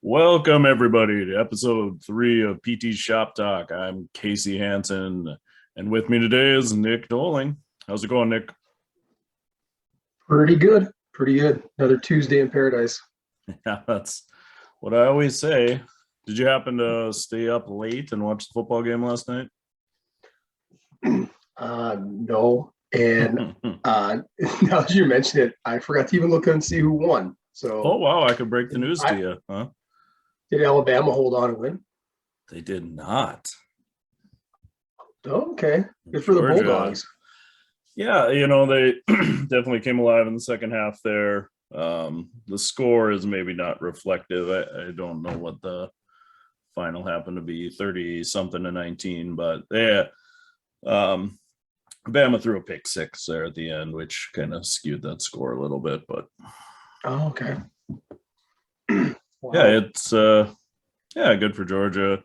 Welcome everybody to episode 3 of PT Shop Talk. I'm Casey Hansen, and with me today is Nick Doling. How's it going, Nick? Pretty good. Pretty good. Another Tuesday in paradise. Yeah, that's what I always say. Did you happen to stay up late and watch the football game last night? No. And now that you mention it, I forgot to even look and see who won. Oh So wow, I could break the news to you, huh? did Alabama hold on and win? They did not. Oh, okay. Good for the Georgia. Bulldogs. Yeah, they definitely came alive in the second half there. The score is maybe not reflective. I don't know what the final happened to be, 30 something to 19, but yeah, Bama threw a pick six there at the end, which kind of skewed that score a little bit, but Oh, okay. Wow. yeah, it's good for Georgia.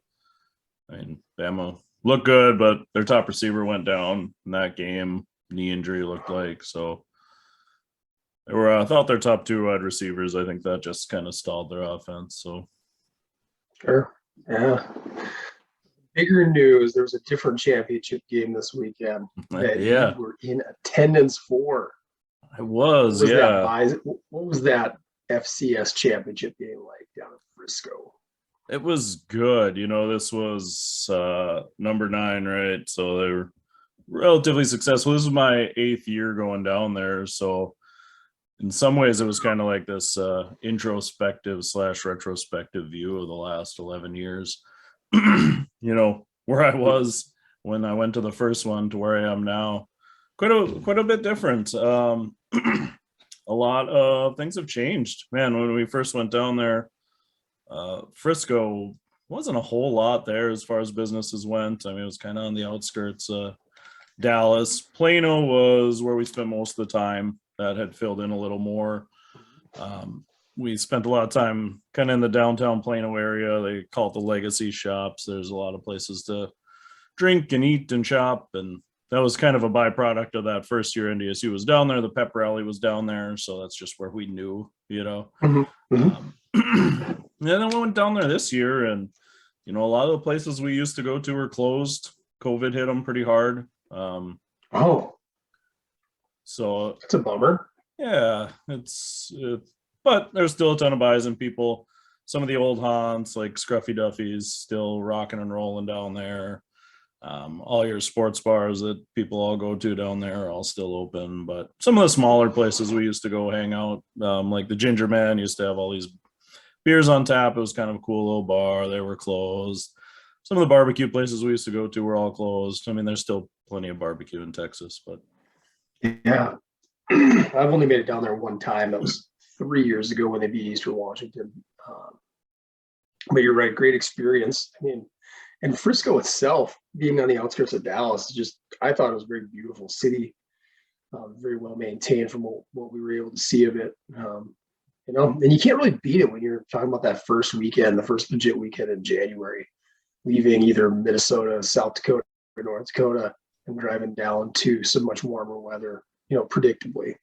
I mean, Bama looked good, but their top receiver went down in that game. Knee injury looked like, so they were I thought their top two wide receivers. I think that just kind of stalled their offense. So Sure. Yeah. Bigger news, there was a different championship game this weekend that yeah, you were in attendance for. I was. What was that FCS championship game like down in Frisco? It was good. This was number 9, right? So they were relatively successful. This is my 8th year going down there. So in some ways it was kind of like this introspective / retrospective view of the last 11 years. Where I was when I went to the first one to where I am now, quite a bit different. A lot of things have changed, man. When we first went down there, Frisco wasn't a whole lot there as far as businesses went. I mean, it was kind of on the outskirts. Dallas, Plano was where we spent most of the time. That had filled in a little more. We spent a lot of time kind of in the downtown Plano area. They call it the legacy shops. There's a lot of places to drink and eat and shop, and that was kind of a byproduct of that first year NDSU was down there. The pep rally was down there, so that's just where we knew. Mm-hmm. And then we went down there this year, and a lot of the places we used to go to were closed. COVID hit them pretty hard. So It's a bummer. yeah, but there's still a ton of buys and people. Some of the old haunts like Scruffy Duffy's still rocking and rolling down there. All your sports bars that people all go to down there are all still open, but some of the smaller places we used to go hang out, like the Ginger Man used to have all these beers on tap. It was kind of a cool little bar. They were closed. Some of the barbecue places we used to go to were all closed. I mean, there's still plenty of barbecue in Texas, but Yeah. I've only made it down there one time. That was 3 years ago when they beat Eastern Washington. But you're right, great experience. I mean, and Frisco itself, being on the outskirts of Dallas, I thought it was a very beautiful city, very well maintained from what we were able to see of it. And you can't really beat it when you're talking about that first weekend, the first legit weekend in January, leaving either Minnesota, South Dakota, or North Dakota, and driving down to some much warmer weather, predictably.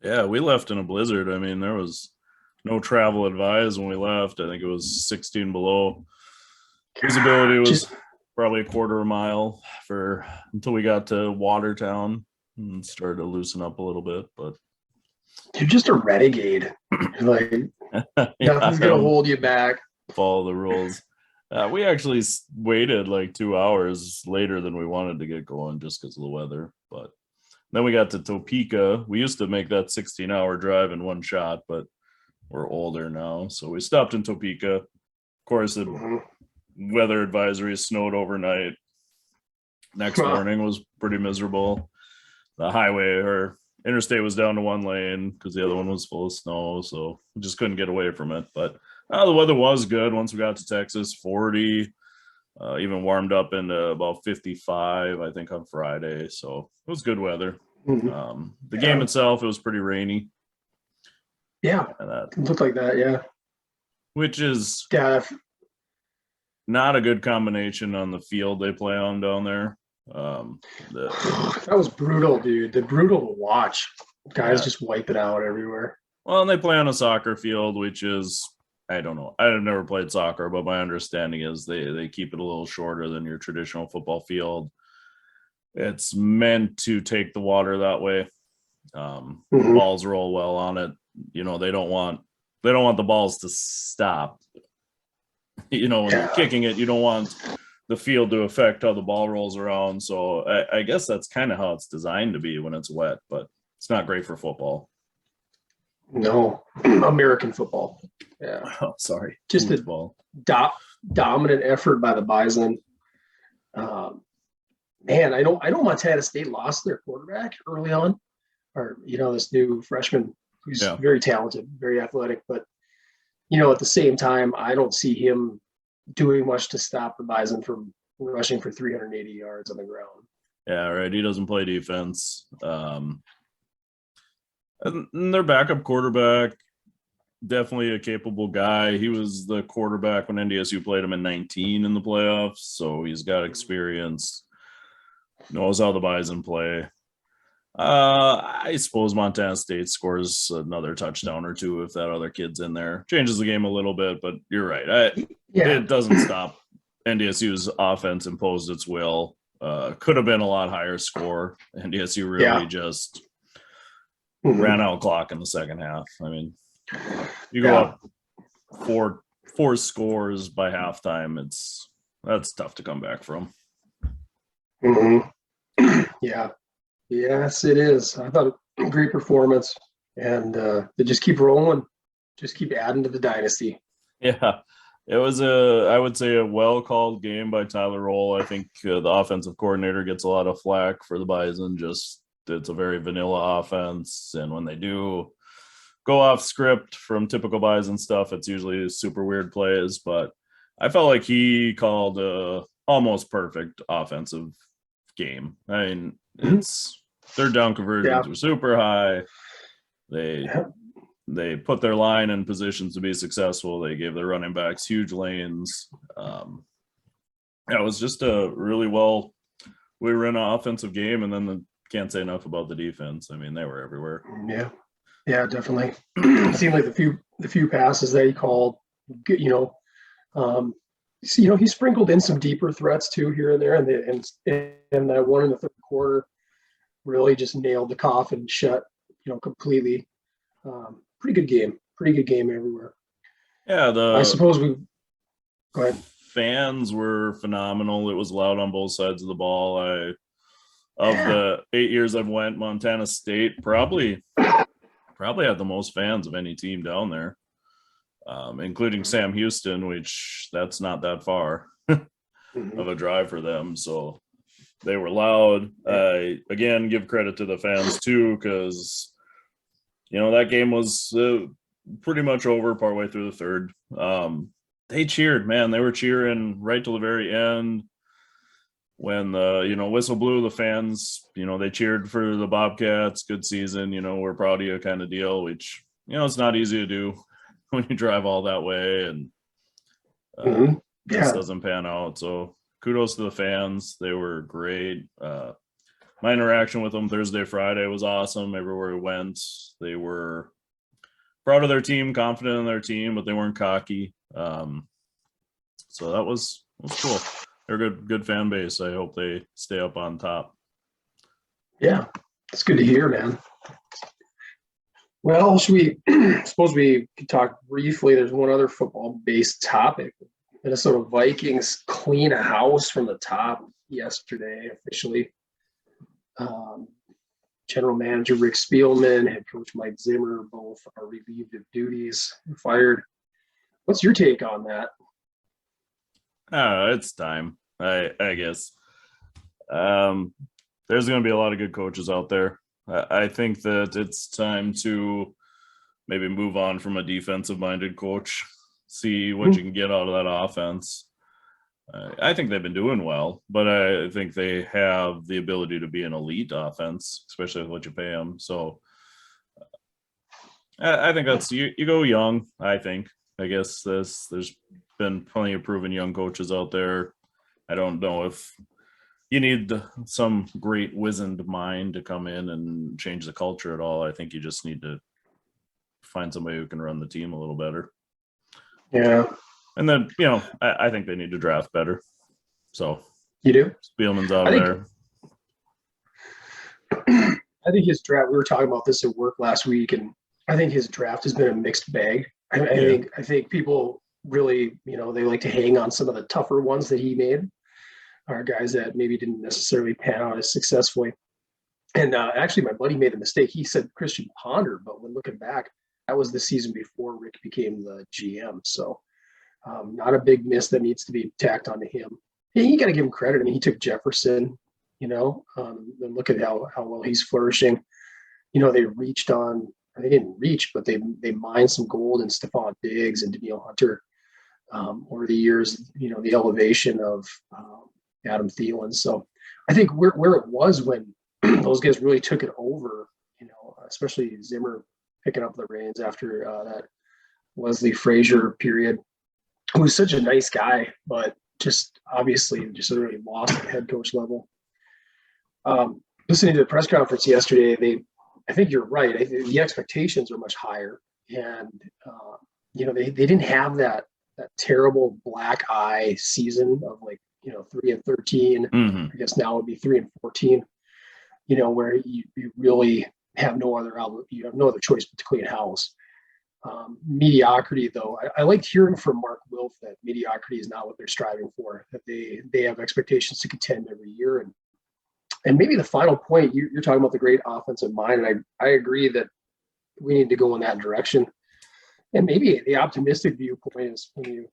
yeah, we left in a blizzard. I mean, there was no travel advised when we left. I think it was 16 below. Visibility was probably a quarter of a mile until we got to Watertown and started to loosen up a little bit. But you're just a renegade. Like nothing's gonna hold you back. Follow the rules. We actually waited like 2 hours later than we wanted to get going just because of the weather. But then we got to Topeka. We used to make that 16-hour drive in one shot, but we're older now. So we stopped in Topeka. Of course, the weather advisory snowed overnight. Next morning was pretty miserable. The highway or interstate was down to one lane because the other one was full of snow. So we just couldn't get away from it. But the weather was good once we got to Texas, 40, even warmed up into about 55, I think, on Friday. So it was good weather. The game itself, it was pretty rainy. Yeah, it looked like that, yeah. Which is not a good combination on the field they play on down there. That was brutal, dude. Brutal to watch. Guys just wipe it out everywhere. Well, and they play on a soccer field, which is I don't know. I've never played soccer, but my understanding is they keep it a little shorter than your traditional football field. It's meant to take the water that way. Mhm. Balls roll well on it. They don't want the balls to stop. When you're Yeah. kicking it, you don't want the field to affect how the ball rolls around. So I guess that's kind of how it's designed to be when it's wet, but it's not great for football. No, American football. Yeah. Oh, sorry. Just Football. a dominant effort by the Bison. Man, I know Montana State lost their quarterback early on, or this new freshman who's Yeah. very talented, very athletic, but at the same time, I don't see him doing much to stop the Bison from rushing for 380 yards on the ground. Yeah, right. He doesn't play defense. And their backup quarterback, definitely a capable guy. He was the quarterback when NDSU played him in 19 in the playoffs, so he's got experience, knows how the Bison play. I suppose Montana State scores another touchdown or two if that other kid's in there. Changes the game a little bit, but you're right. It doesn't stop NDSU's offense imposed its will. Could have been a lot higher score. NDSU really just ran out clock in the second half. I mean, you go up four scores by halftime. That's tough to come back from. Mm-hmm. Yeah. Yes, it is. I thought a great performance, and they just keep rolling, just keep adding to the dynasty. Yeah, it was I would say a well-called game by Tyler Roll. I think the offensive coordinator gets a lot of flack for the Bison. Just it's a very vanilla offense, and when they do go off script from typical Bison stuff, it's usually super weird plays. But I felt like he called a almost perfect offensive game. I mean, it's third down conversions were super high. They put their line in positions to be successful. They gave their running backs huge lanes. It was just a really we were in an offensive game, and then can't say enough about the defense. I mean, they were everywhere. Yeah, definitely. It seemed like the few passes that he called, he sprinkled in some deeper threats too here and there, and that one in the third quarter really just nailed the coffin shut, completely. Pretty good game everywhere. Yeah, I suppose go ahead. Fans were phenomenal. It was loud on both sides of the ball. Of the 8 years I've went, Montana State probably had the most fans of any team down there, including Sam Houston, which that's not that far of a drive for them. So they were loud. Again, give credit to the fans too, because that game was pretty much over partway through the third. They cheered, man. They were cheering right till the very end. When the whistle blew, the fans, they cheered for the Bobcats. Good season, we're proud of you kind of deal, which it's not easy to do when you drive all that way and this doesn't pan out. So kudos to the fans. They were great. My interaction with them Thursday, Friday was awesome. Everywhere we went, they were proud of their team, confident in their team, but they weren't cocky. So that was cool. They're a good fan base. I hope they stay up on top. Yeah, it's good to hear, man. Well, suppose we could talk briefly. There's one other football-based topic. Minnesota Vikings clean a house from the top yesterday, officially. General Manager Rick Spielman, head coach Mike Zimmer, both are relieved of duties and fired. What's your take on that? It's time, I guess. There's going to be a lot of good coaches out there. I think that it's time to maybe move on from a defensive-minded coach, see what you can get out of that offense. I think they've been doing well, but I think they have the ability to be an elite offense, especially with what you pay them. So I think that's you go young. I guess there's been plenty of proven young coaches out there. I don't know if you need some great wizened mind to come in and change the culture at all. I think you just need to find somebody who can run the team a little better. Yeah, And then, I think they need to draft better. So you do. Spielman's out I of think there. I think his draft. We were talking about this at work last week, and I think his draft has been a mixed bag. Yeah. I think people really, they like to hang on some of the tougher ones that he made, are guys that maybe didn't necessarily pan out as successfully. And actually, my buddy made a mistake. He said Christian Ponder, but when looking back, that was the season before Rick became the GM. So not a big miss that needs to be tacked onto him. And you got to give him credit. I mean, he took Jefferson, and look at how well he's flourishing. They reached on, they didn't reach, but they mined some gold in Stephon Diggs and Danielle Hunter over the years, the elevation of Adam Thielen. So I think where it was when those guys really took it over, especially Zimmer picking up the reins after that Leslie Frazier period, who was such a nice guy, but just obviously just really lost at the head coach level. Listening to the press conference yesterday, I think you're right. The expectations are much higher, and they didn't have that terrible black eye season of 3-13. Mm-hmm. I guess now it would be 3-14. Where you really have no other outlet. You have no other choice but to clean house. Mediocrity, though, I liked hearing from Mark Wilf that mediocrity is not what they're striving for. That they have expectations to contend every year, and maybe the final point you're talking about the great offensive mind, and I agree that we need to go in that direction. And maybe the optimistic viewpoint is when you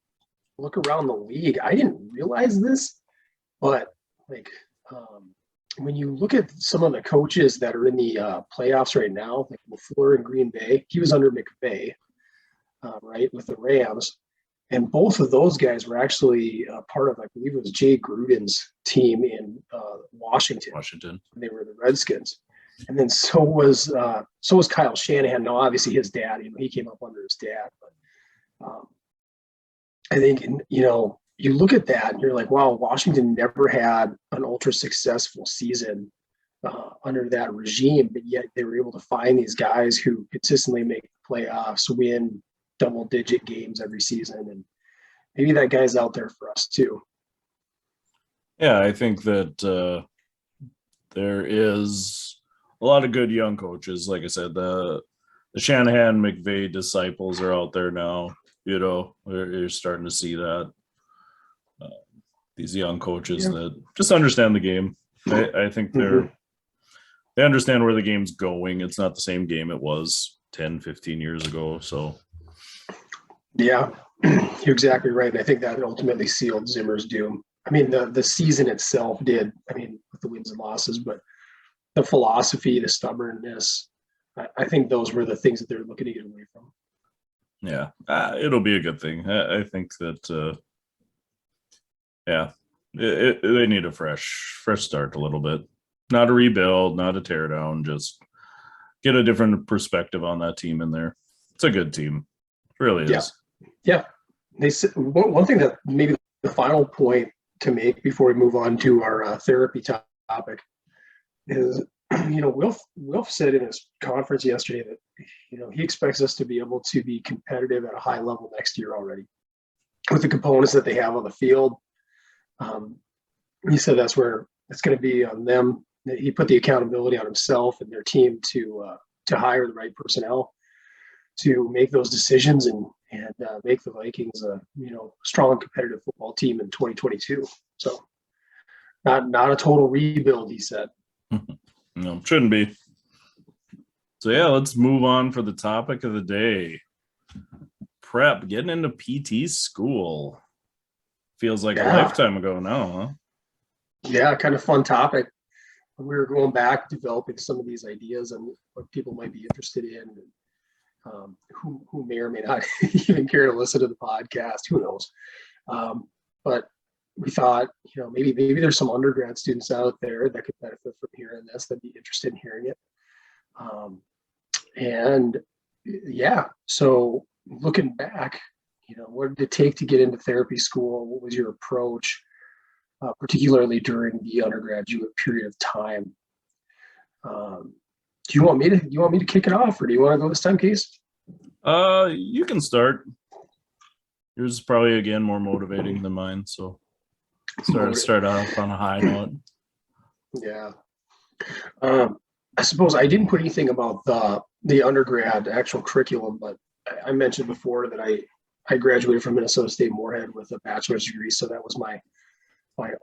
look around the league. I didn't realize this, but when you look at some of the coaches that are in the playoffs right now, like LaFleur in Green Bay, he was under McVay, right, with the Rams. And both of those guys were actually part of, I believe it was Jay Gruden's team in Washington. They were the Redskins. And then so was Kyle Shanahan. Now, obviously, his dad, he came up under his dad. But I think, you look at that and you're like, wow, Washington never had an ultra successful season under that regime, but yet they were able to find these guys who consistently make the playoffs, win double-digit games every season, and maybe that guy's out there for us too. Yeah, I think that there is a lot of good young coaches. Like I said, the Shanahan McVay disciples are out there now. You're starting to see that. These young coaches that just understand the game. I think they understand where the game's going. It's not the same game it was 10, 15 years ago. So, yeah, you're exactly right. And I think that ultimately sealed Zimmer's doom. I mean, the season itself did, with the wins and losses, but the philosophy, the stubbornness, I think those were the things that they're looking to get away from. Yeah, it'll be a good thing. I think that, they need a fresh start a little bit. Not a rebuild, not a tear down, just get a different perspective on that team in there. It's a good team. It really is. Yeah. They said one thing that maybe the final point to make before we move on to our therapy topic is, Wilf said in his conference yesterday that, he expects us to be able to be competitive at a high level next year already with the components that they have on the field. He said that's where it's going to be on them. He put the accountability on himself and their team to hire the right personnel to make those decisions and make the Vikings a strong competitive football team in 2022. So not a total rebuild, he said. No, shouldn't be. So let's move on for the topic of the day. Prep, getting into PT school. Feels like a lifetime ago now, huh? Yeah, kind of fun topic. We were going back, developing some of these ideas and what people might be interested in, and who may or may not even care to listen to the podcast. Who knows? But we thought, maybe there's some undergrad students out there that could benefit from hearing this, that'd be interested in hearing it. So looking back, what did it take to get into therapy school? What was your approach, particularly during the undergraduate period of time? Do you want me to kick it off, or do you want to go this time, Case? You can start. Yours is probably again more motivating than mine. So start off on a high note. Yeah. I suppose I didn't put anything about the undergrad actual curriculum, but I mentioned before that I graduated from Minnesota State Moorhead with a bachelor's degree, so that was my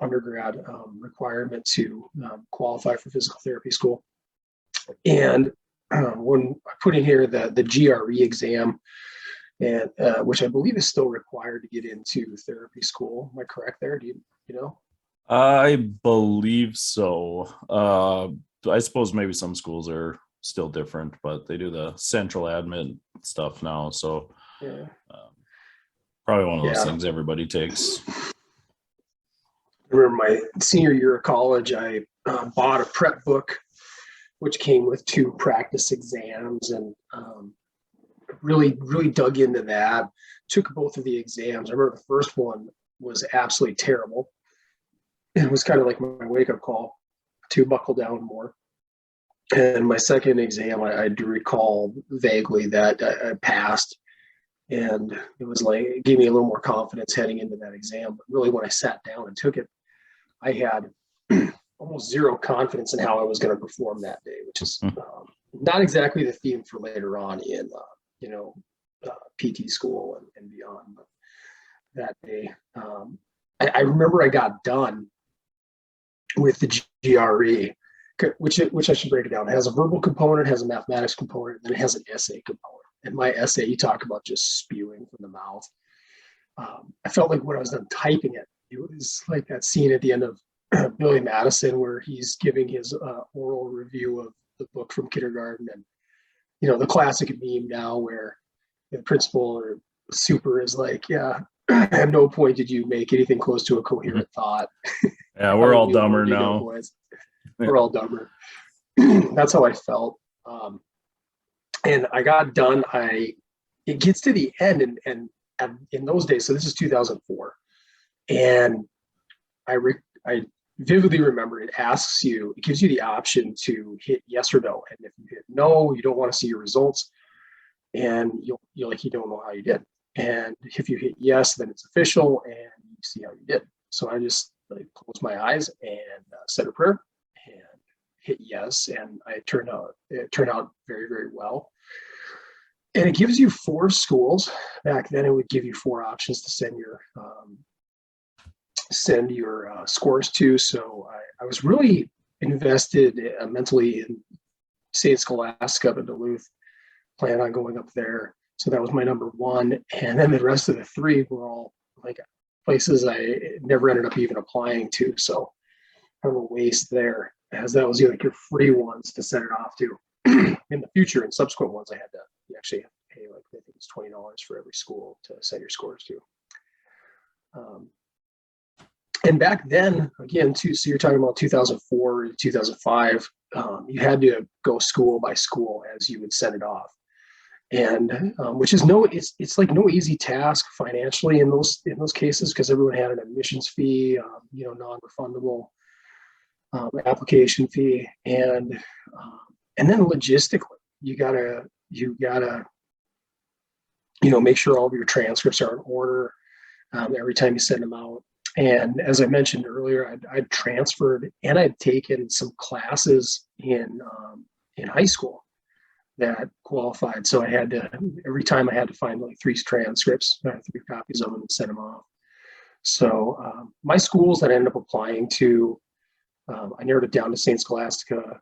undergrad requirement to qualify for physical therapy school. And when I put in here the GRE exam, and which I believe is still required to get into therapy school. Am I correct there? Do you know? I believe so. I suppose maybe some schools are still different, but they do the central admin stuff now. So Yeah. Probably one of those things everybody takes. I remember my senior year of college, I bought a prep book, which came with 2 practice exams, and really dug into that. Took both of the exams. I remember the first one was absolutely terrible. It was kind of like my wake-up call to buckle down more. And my second exam, I do recall vaguely that I passed. And it was like, it gave me a little more confidence heading into that exam. But really, when I sat down and took it, I had almost zero confidence in how I was going to perform that day, which is not exactly the theme for later on in, PT school and beyond. But that day, I remember I got done with the GRE, which I should break it down. It has a verbal component, has a mathematics component, and then it has an essay component. And my essay, you talk about just spewing from the mouth. I felt like when I was done typing it, it was like that scene at the end of Billy Madison where he's giving his oral review of the book from kindergarten. And, the classic meme now where the principal or super is like, yeah, at no point did you make anything close to a coherent thought. Yeah, we're all dumber now. We're all dumber. That's how I felt. And I got done. It gets to the end, and in those days, so this is 2004, and I vividly remember it gives you the option to hit yes or no, and if you hit no, you don't want to see your results, and you don't know how you did. And if you hit yes, then it's official, and you see how you did. So I just closed my eyes and said a prayer and hit yes, and it turned out very, very well. And it gives you 4 schools. Back then, it would give you 4 options to send your scores to. So I was really invested mentally in St. Scholastica in Duluth. Plan on going up there. So that was my number 1. And then the rest of the 3 were all like places I never ended up even applying to. So kind of a waste there, as that was your free ones to send it off to. In the future, and subsequent ones, you actually have to pay I think it's $20 for every school to send your scores to. And back then, again, too, so you're talking about 2004 to 2005, you had to go school by school as you would send it off. And which is it's like no easy task financially in those cases, because everyone had an admissions fee, non-refundable application fee, and then logistically, you gotta make sure all of your transcripts are in order every time you send them out. And as I mentioned earlier, I'd transferred and I'd taken some classes in high school that qualified. So I had to, every time I had to find 3 transcripts, 3 copies of them, and send them off. So my schools that I ended up applying to, I narrowed it down to St. Scholastica,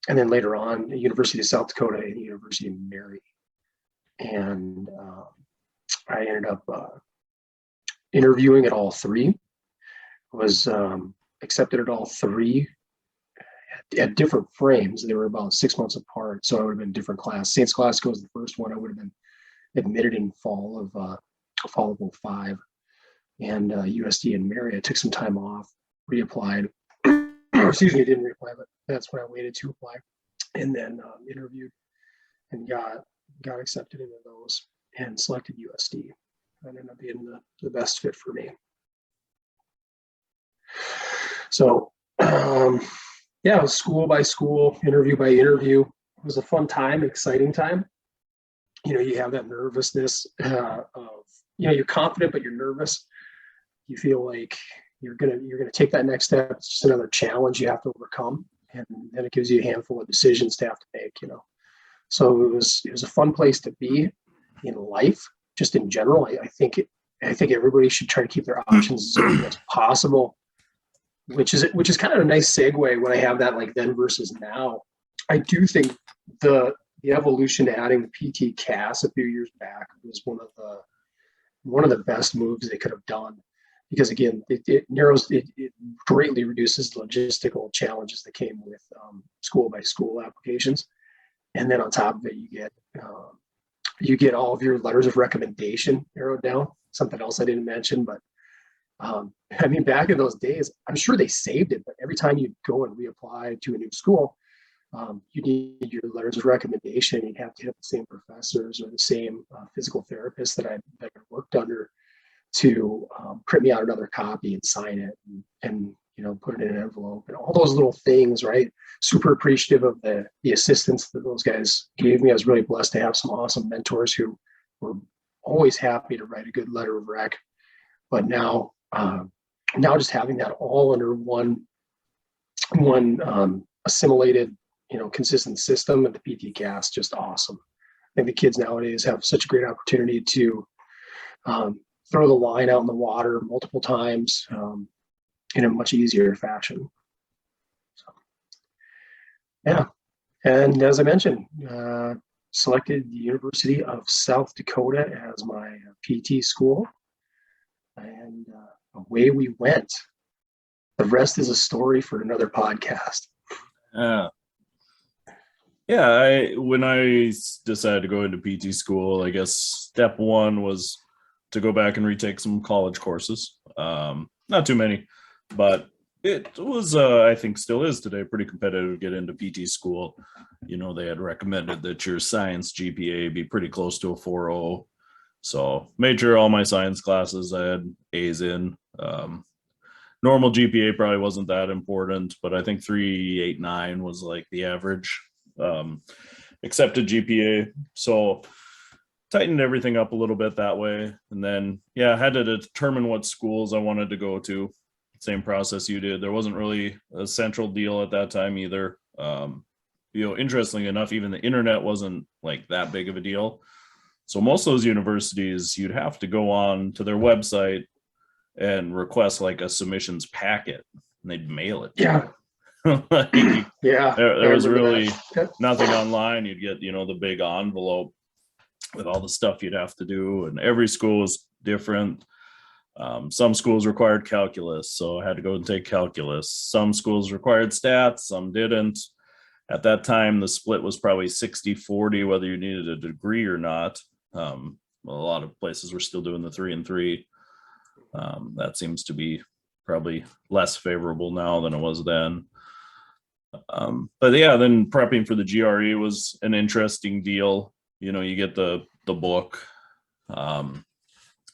and then later on, the University of South Dakota and the University of Mary. And I ended up interviewing at all 3, was accepted at all 3 at different frames. They were about 6 months apart, so I would have been different class. St. Scholastica was the first one. I would have been admitted in fall of 05, and USD and Mary, I took some time off, reapplied. Excuse me, didn't reapply, but that's when I waited to apply, and then interviewed and got accepted into those and selected USD. That ended up being the best fit for me. So it was school by school, interview by interview. It was a fun time, exciting time. You have that nervousness of you're confident, but you're nervous. You feel like you're gonna take that next step. It's just another challenge you have to overcome, and then it gives you a handful of decisions to have to make. So it was a fun place to be in life, just in general. I think everybody should try to keep their options as open as possible, which is kind of a nice segue when I have that like then versus now. I do think the evolution to adding the PT CAS a few years back was one of the best moves they could have done, because again, it greatly reduces the logistical challenges that came with school by school applications. And then on top of it, you get all of your letters of recommendation narrowed down. Something else I didn't mention, but I mean, back in those days, I'm sure they saved it, but every time you go and reapply to a new school, you need your letters of recommendation. You'd have to have the same professors or the same physical therapists that I worked under to print me out another copy and sign it and put it in an envelope and all those little things, right? Super appreciative of the assistance that those guys gave me. I was really blessed to have some awesome mentors who were always happy to write a good letter of rec. But now just having that all under one assimilated, consistent system at the PT CAS, just awesome. I think the kids nowadays have such a great opportunity to throw the line out in the water multiple times in a much easier fashion. So, yeah. And as I mentioned, selected the University of South Dakota as my PT school. And away we went. The rest is a story for another podcast. When I decided to go into PT school, I guess step one was to go back and retake some college courses. Not too many, but it was, I think still is today, pretty competitive to get into PT school. They had recommended that your science GPA be pretty close to a 4.0. So made sure all my science classes I had A's in. Normal GPA probably wasn't that important, but I think 3.89 was like the average accepted GPA. So tightened everything up a little bit that way. And then, I had to determine what schools I wanted to go to. Same process you did. There wasn't really a central deal at that time either. Interestingly enough, even the internet wasn't like that big of a deal. So most of those universities, you'd have to go on to their website and request like a submissions packet, and they'd mail it. Yeah. There was really nothing online. You'd get, the big envelope with all the stuff you'd have to do, and every school was different. Some schools required calculus, so I had to go and take calculus. Some schools required stats, some didn't. At that time, the split was probably 60-40, whether you needed a degree or not. A lot of places were still doing the 3 and 3. That seems to be probably less favorable now than it was then. Then prepping for the GRE was an interesting deal. You get the book,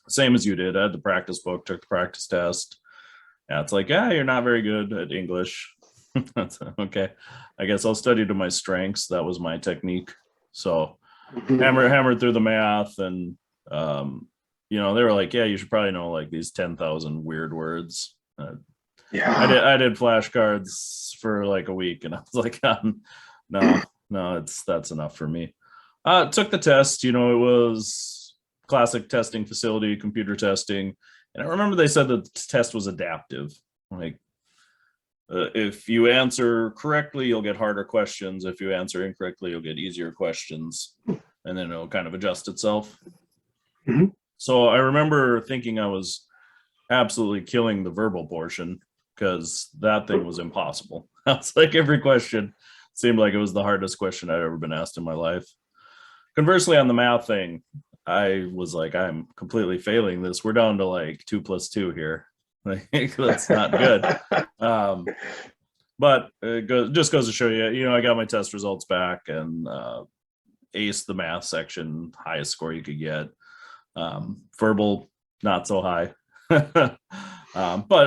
same as you did. I had the practice book, took the practice test. It's like, you're not very good at English. That's okay. I guess I'll study to my strengths. That was my technique. So hammered through the math, and they were like, you should probably know like these 10,000 weird words. I did flashcards for like a week, and I was like, no, that's enough for me. Took the test. It was classic testing facility, computer testing, and I remember they said that the test was adaptive. Like, if you answer correctly, you'll get harder questions. If you answer incorrectly, you'll get easier questions, and then it'll kind of adjust itself. Mm-hmm. So I remember thinking I was absolutely killing the verbal portion, because that thing was impossible. It's like every question seemed like it was the hardest question I'd ever been asked in my life. Conversely, on the math thing, I was like, I'm completely failing this. We're down to like 2 + 2 here. Like, that's not good. But it just goes to show you, I got my test results back and aced the math section, highest score you could get. Verbal, not so high. But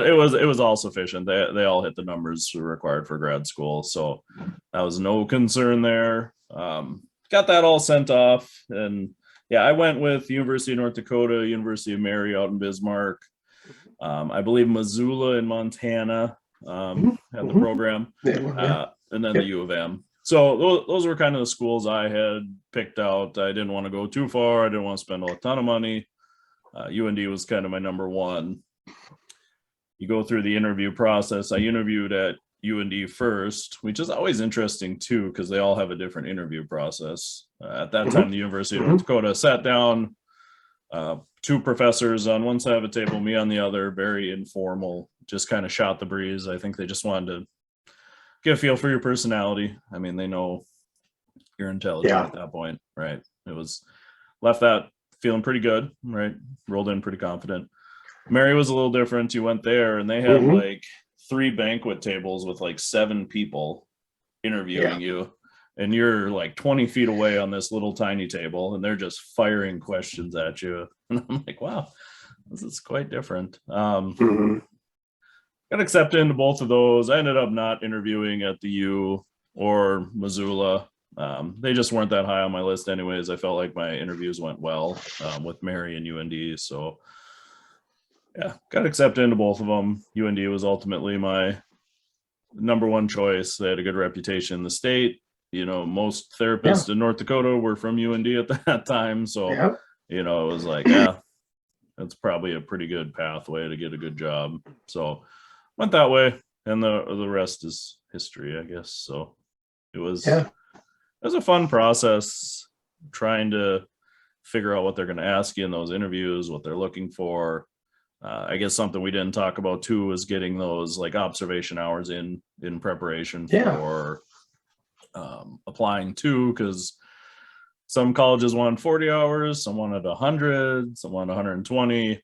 it was all sufficient. They all hit the numbers required for grad school. So that was no concern there. Got that all sent off, and Yeah, I went with University of North Dakota, University of Mary out in Bismarck. I believe Missoula in Montana had the Mhm. program, Yeah. and then the Yep. U of M. So those were kind of the schools I had picked out. I didn't want to go too far. I didn't want to spend a ton of money. UND was kind of my number one. You go through the interview process. I interviewed at UND first, which is always interesting too, because they all have a different interview process. At that time, the University of North Dakota sat down, two professors on one side of the table, me on the other, very informal, just kind of shot the breeze. I think they just wanted to get a feel for your personality. I mean, they know you're intelligent Yeah. at that point, right? It was left that feeling pretty good, right? Rolled in pretty confident. Mary was a little different. You went there and they had like 3 banquet tables with like 7 people interviewing you. And you're like 20 feet away on this little tiny table and they're just firing questions at you. And I'm like, wow, this is quite different. Got accepted into both of those. I ended up not interviewing at the U or Missoula. They just weren't that high on my list anyways. I felt like my interviews went well with Mary and UND. So yeah, got accepted into both of them. UND was ultimately my number one choice. They had a good reputation in the state. You know, most therapists in North Dakota were from UND at that time. So, you know, it was like, yeah, that's probably a pretty good pathway to get a good job. So went that way. And the rest is history, I guess. So it was a fun process trying to figure out what they're going to ask you in those interviews, what they're looking for. I guess something we didn't talk about too was getting those like observation hours in preparation for applying too, because some colleges wanted 40 hours, some wanted 100, some wanted 120.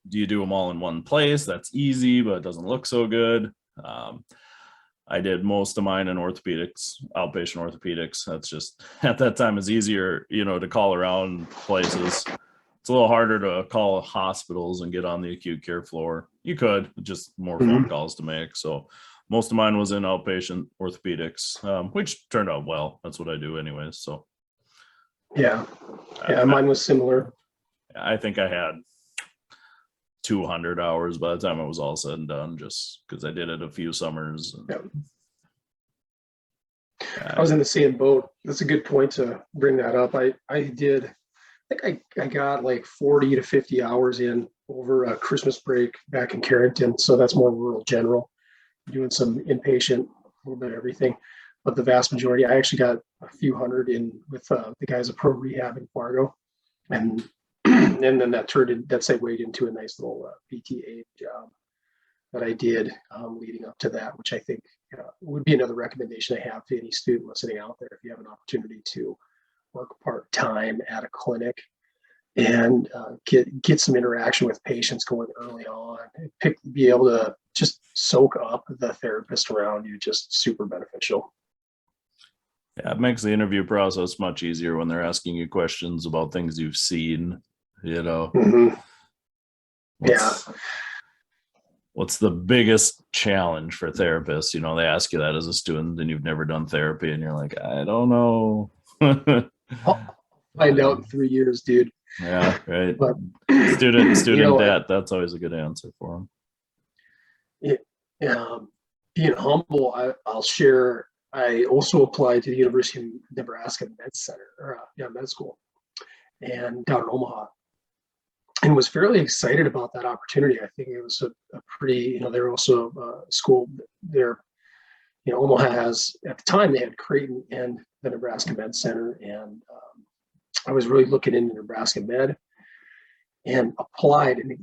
Do you do them all in one place? That's easy, but it doesn't look so good. I did most of mine in orthopedics, outpatient orthopedics. That's just at that time is easier, you know, to call around places. It's a little harder to call hospitals and get on the acute care floor. You could, just more phone calls to make. So most of mine was in outpatient orthopedics, which turned out well. That's what I do anyways. So mine was similar. I think I had 200 hours by the time it was all said and done, just because I did it a few summers. I was in the same boat. That's a good point to bring that up. I think I got like 40 to 50 hours in over a Christmas break back in Carrington. So that's more rural general, doing some inpatient, a little bit of everything. But the vast majority, I actually got a few hundred in with the guys at Pro Rehab in Fargo. And then that segued into a nice little PTA job that I did leading up to that, which I think would be another recommendation I have to any student listening out there. If you have an opportunity to work part-time at a clinic and get some interaction with patients going early on, be able to just soak up the therapist around you, just super beneficial. Yeah, it makes the interview process much easier when they're asking you questions about things you've seen, you know. What's the biggest challenge for therapists? You know, they ask you that as a student and you've never done therapy and you're like, I don't know. I'll find out in 3 years, dude. Yeah, right. But student debt, that's always a good answer for them. Being humble, I'll share. I also applied to the University of Nebraska Med Center, or med school, and down in Omaha, and was fairly excited about that opportunity. I think it was a pretty, they're also a school there. Omaha has, at the time, they had Creighton and the Nebraska Med Center, and I was really looking into Nebraska Med and applied. And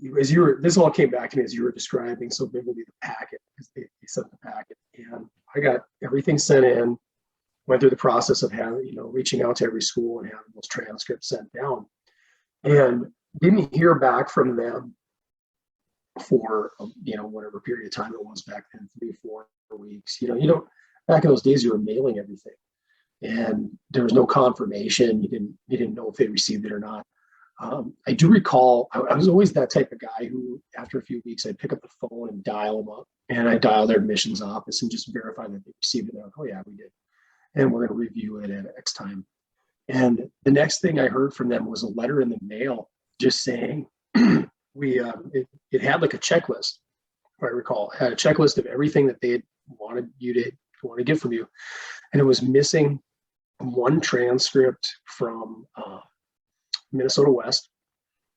this all came back to me as you were describing so vividly the packet, because they sent the packet, and I got everything sent in, went through the process of having, reaching out to every school and having those transcripts sent down, and didn't hear back from them for whatever period of time it was back then, 3-4 weeks. Back in those days you were mailing everything, and there was no confirmation. You didn't know if they received it or not. I do recall I was always that type of guy who, after a few weeks, I'd pick up the phone and dial them up, and I dial their admissions office and just verify that they received it. They're like, oh yeah, we did, and we're going to review it at X time. And the next thing I heard from them was a letter in the mail just saying, it had like a checklist, if I recall, it had a checklist of everything that they had wanted to get from you. And it was missing one transcript from Minnesota West,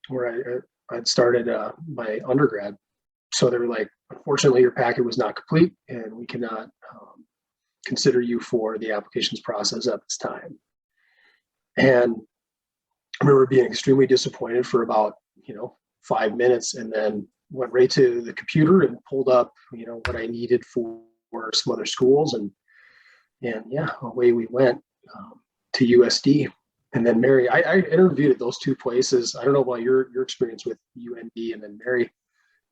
where I'd started my undergrad. So they were like, unfortunately, your packet was not complete, and we cannot consider you for the applications process at this time. And I remember being extremely disappointed for about 5 minutes, and then went right to the computer and pulled up what I needed for some other schools, and yeah, away we went to USD. And then Mary, I interviewed at those two places. I don't know about your experience with UND and then Mary.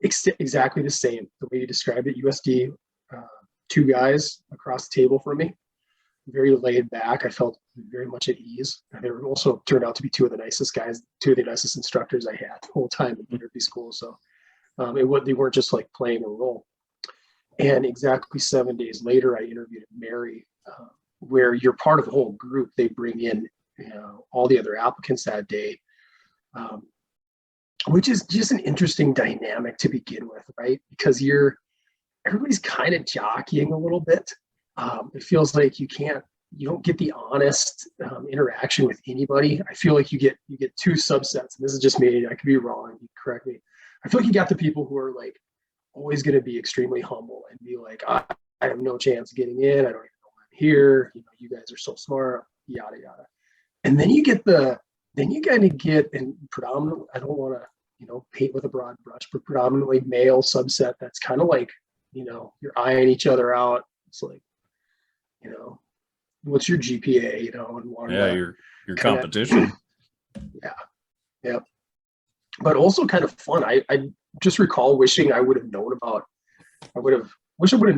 Exactly the same. The way you described it, USD, two guys across the table from me, very laid back. I felt very much at ease. And they were also turned out to be two of the nicest guys, two of the nicest instructors I had the whole time in therapy school. So they weren't just like playing a role. And exactly 7 days later, I interviewed Mary, where you're part of a whole group. They bring in all the other applicants that day, which is just an interesting dynamic to begin with, right? Because everybody's kind of jockeying a little bit. It feels like you don't get the honest interaction with anybody. I feel like you get two subsets, and this is just me. I could be wrong. You correct me. I feel like you got the people who are like always going to be extremely humble and be like, I have no chance of getting in. I don't even know why I'm here. You guys are so smart, yada yada. And then you kind of get, and predominantly, I don't want to paint with a broad brush, but predominantly male subset that's kind of like you're eyeing each other out. It's like what's your GPA, and your competition. Yeah. But also kind of fun. I just recall wishing I would have known I would have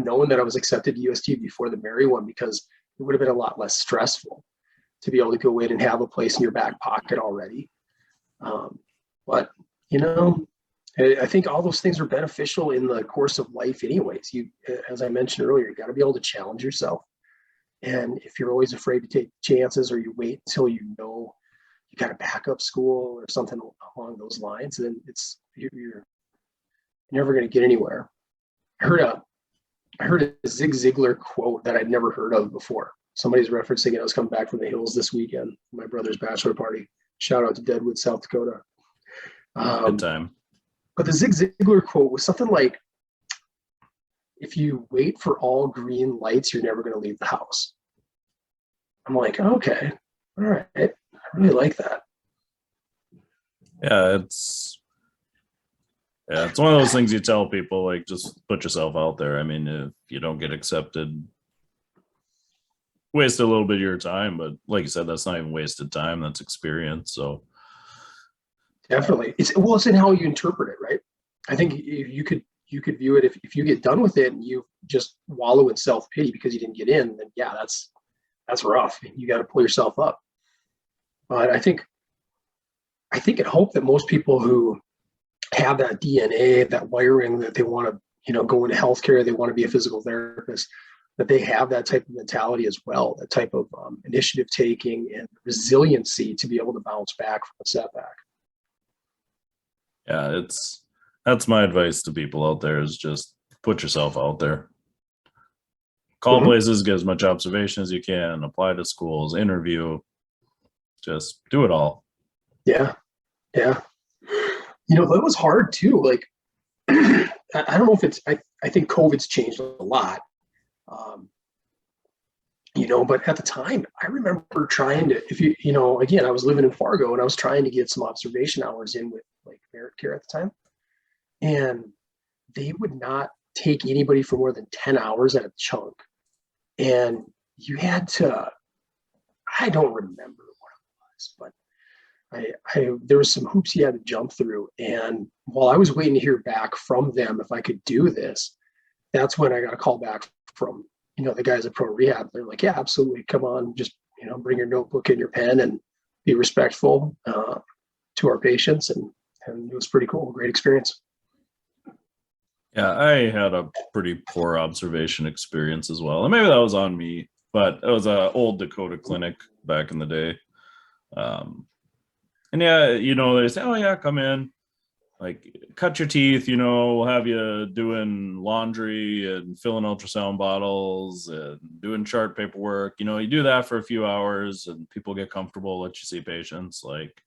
known that I was accepted to USD before the Mary one, because it would have been a lot less stressful to be able to go in and have a place in your back pocket already. But I think all those things are beneficial in the course of life anyways. As I mentioned earlier, you got to be able to challenge yourself. And if you're always afraid to take chances, or you wait until you got a backup school or something along those lines, then you're never going to get anywhere. I heard a Zig Ziglar quote that I'd never heard of before. Somebody's referencing it. I was coming back from the hills this weekend, my brother's bachelor party. Shout out to Deadwood, South Dakota. Good time. But the Zig Ziglar quote was something like, if you wait for all green lights, you're never going to leave the house. I'm like, okay, all right. I really like that. Yeah, it's one of those things you tell people, like, just put yourself out there. I mean, if you don't get accepted, waste a little bit of your time, but like you said, that's not even wasted time, that's experience. So definitely, it's in how you interpret it, right? I think you could view it, if you get done with it and you just wallow in self-pity because you didn't get in, then yeah, that's rough. You got to pull yourself up. But I think and hope that most people who have that DNA, that wiring, that they want to go into healthcare, they want to be a physical therapist, that they have that type of mentality as well, that type of initiative taking and resiliency to be able to bounce back from a setback. Yeah, that's my advice to people out there, is just put yourself out there. Call places, get as much observation as you can, apply to schools, interview, just do it all. Yeah. That was hard too. Like, I don't know if it's, I think COVID's changed a lot. But at the time, I remember trying to, again, I was living in Fargo and I was trying to get some observation hours in with like Merit Care at the time. And they would not take anybody for more than 10 hours at a chunk. And you had to, I don't remember what it was, but there was some hoops you had to jump through. And while I was waiting to hear back from them if I could do this, that's when I got a call back from, the guys at Pro Rehab. They're like, yeah, absolutely. Come on, just, bring your notebook and your pen and be respectful to our patients. And it was pretty cool. Great experience. Yeah, I had a pretty poor observation experience as well. And maybe that was on me, but it was an old Dakota clinic back in the day. And yeah, you know, they say, oh yeah, come in, like cut your teeth, you know, we'll have you doing laundry and filling ultrasound bottles and doing chart paperwork. You know, you do that for a few hours and people get comfortable, let you see patients. Like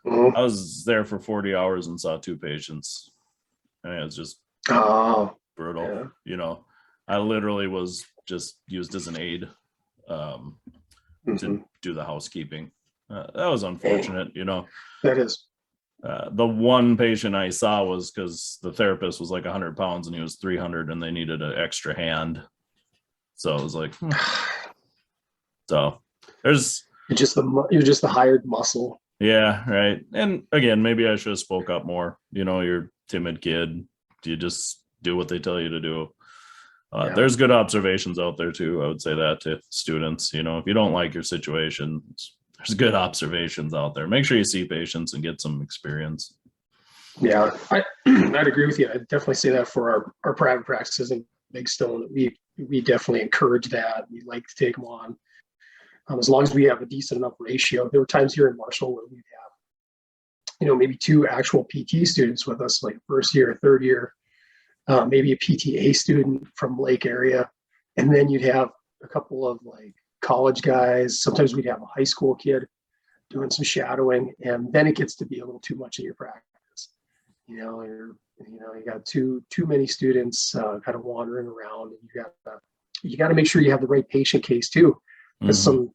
Mhm. I was there for 40 hours and saw 2 patients. I mean, it's just Oh, brutal. yeah. You know, I literally was just used as an aid to Mhm. do the housekeeping. That was unfortunate, you know. That is. The one patient I saw was because the therapist was like 100 pounds and he was 300 and they needed an extra hand. So I was like, so there's, You're just the hired muscle. yeah, right. And again, maybe I should have spoke up more. You know, you're a timid kid. You just do what they tell you to do. Yeah. There's good observations out there too. I would say that to students. You know, if you don't like your situation, there's good observations out there. Make sure you see patients and get some experience. Yeah, I'd agree with you. I'd definitely say that for our private practices in Big Stone, we definitely encourage that. We like to take them on as long as we have a decent enough ratio. There were times here in Marshall where we'd have, you know, maybe 2 actual PT students with us, like first year, third year, maybe a PTA student from Lake area, and then you'd have a couple of like college guys. Sometimes we'd have a high school kid doing some shadowing, and then it gets to be a little too much in your practice. You got too many students kind of wandering around, and you got to make sure you have the right patient case too, because Mhm.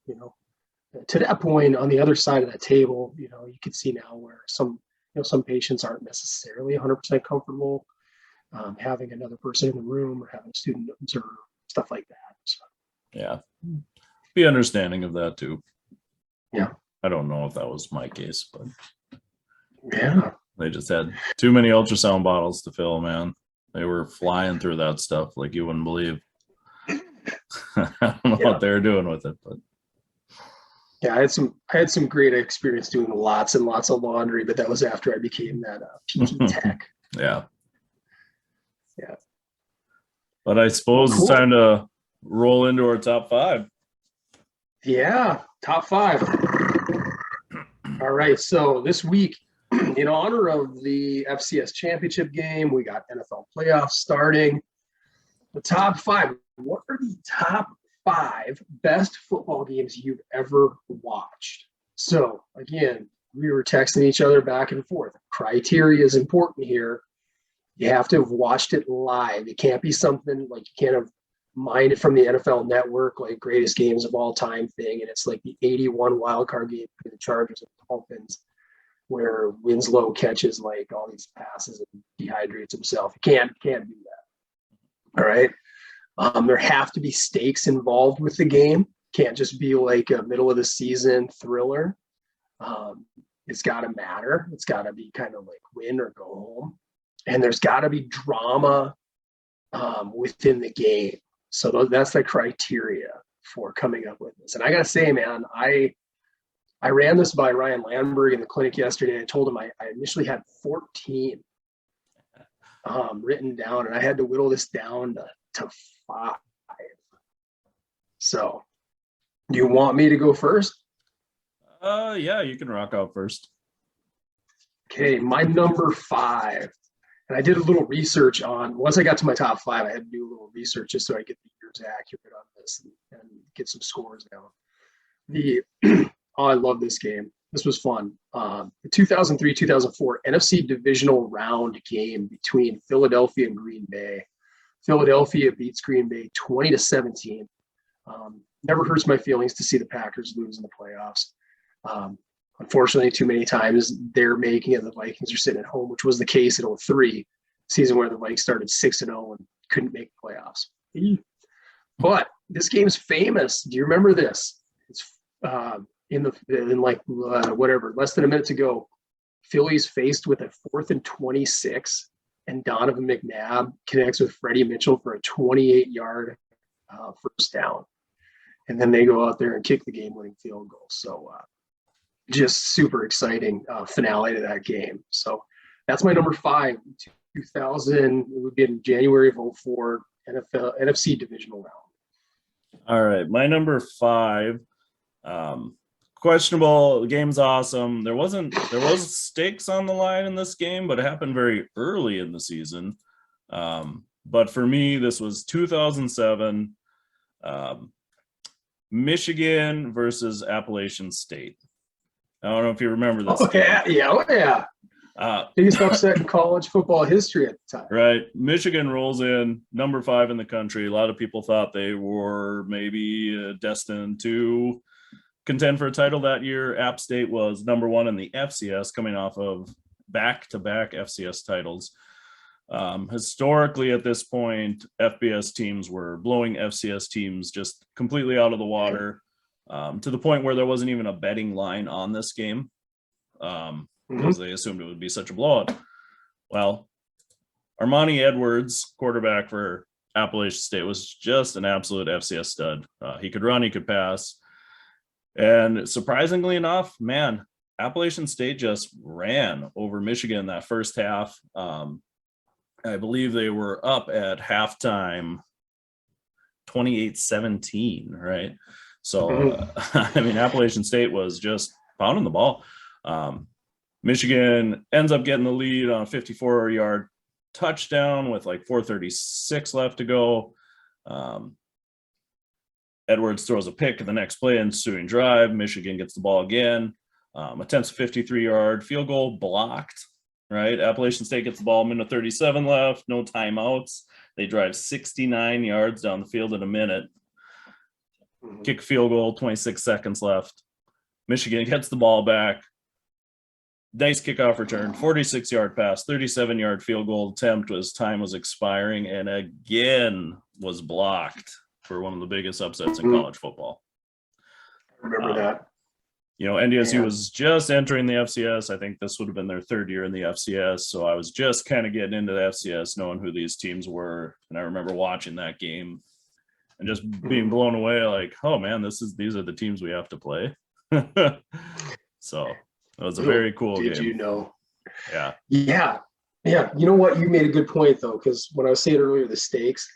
to that point on the other side of that table, you can see now where some patients aren't necessarily 100% comfortable having another person in the room or having a student observe, stuff like that. So, Yeah. Be understanding of that too. yeah. I don't know if that was my case, but Yeah. they just had too many ultrasound bottles to fill, man. They were flying through that stuff like you wouldn't believe. I don't know Yeah. what they were doing with it, but Yeah, I had some great experience doing lots and lots of laundry, but that was after I became that PT tech. yeah. Yeah. But I suppose Cool. it's time to roll into our top 5. Yeah, top 5. All right, so this week, in honor of the FCS championship game, we got NFL playoffs starting. The top 5. What are the top 5 best football games you've ever watched? So again, we were texting each other back and forth. Criteria is important here. You have to have watched it live. It can't be something like you can't have mined it from the NFL Network, like greatest games of all time thing, and it's like the 81 wild card game between the Chargers and the Dolphins, where Winslow catches like all these passes and dehydrates himself. You can't do that. All right. There have to be stakes involved with the game. Can't just be like a middle of the season thriller. It's got to matter. It's got to be kind of like win or go home. And there's got to be drama within the game. So that's the criteria for coming up with this. And I got to say, man, I ran this by Ryan Landberg in the clinic yesterday. I told him I initially had 14 written down, and I had to whittle this down to 5. So, do you want me to go first? Yeah, you can rock out first. Okay, my number 5. And I did a little research on, once I got to my top 5, I had to do a little research just so I get the years accurate on this and get some scores down. Oh, I love this game. This was fun. The 2003-2004 NFC divisional round game between Philadelphia and Green Bay. Philadelphia beats Green Bay 20-17. Never hurts my feelings to see the Packers lose in the playoffs. Unfortunately, too many times they're making it. The Vikings are sitting at home, which was the case in 2003, season where the Vikings started 6-0 and couldn't make the playoffs. But this game's famous. Do you remember this? It's less than a minute to go. Philly's faced with a 4th and 26, and Donovan McNabb connects with Freddie Mitchell for a 28-yard first down. And then they go out there and kick the game-winning field goal. So just super exciting finale to that game. So that's my number 5. 2000, it would be in January of 2004, NFC divisional round. All right, my number 5. Of questionable. The game's awesome. There was stakes on the line in this game, but it happened very early in the season. But for me, this was 2007, Michigan versus Appalachian State. I don't know if you remember this. Oh yeah. Biggest upset in college football history at the time. Right. Michigan rolls in number 5 in the country. A lot of people thought they were maybe destined to contend for a title that year. App State was number 1 in the FCS, coming off of back-to-back FCS titles. Historically, at this point, FBS teams were blowing FCS teams just completely out of the water, to the point where there wasn't even a betting line on this game. Because they assumed it would be such a blowout. Well, Armani Edwards, quarterback for Appalachian State, was just an absolute FCS stud. He could run, he could pass. And surprisingly enough, man, Appalachian State just ran over Michigan that first half. I believe they were up at halftime 28-17, right? So, I mean, Appalachian State was just pounding the ball. Michigan ends up getting the lead on a 54-yard touchdown with like 4:36 left to go. Edwards throws a pick in the next play, ensuing drive. Michigan gets the ball again, attempts a 53-yard field goal, blocked, right? Appalachian State gets the ball, minute 37 left, no timeouts. They drive 69 yards down the field in a minute. Kick field goal, 26 seconds left. Michigan gets the ball back. Nice kickoff return, 46-yard pass, 37-yard field goal attempt as time was expiring, and again was blocked for one of the biggest upsets in college football. I remember that. You know, NDSU was just entering the FCS. I think this would have been their 3rd year in the FCS. So I was just kind of getting into the FCS, knowing who these teams were. And I remember watching that game and just being blown away, like, oh man, these are the teams we have to play. So it was a very cool game. Did you know? Yeah. Yeah. You know what? You made a good point, though, because when I was saying earlier, the stakes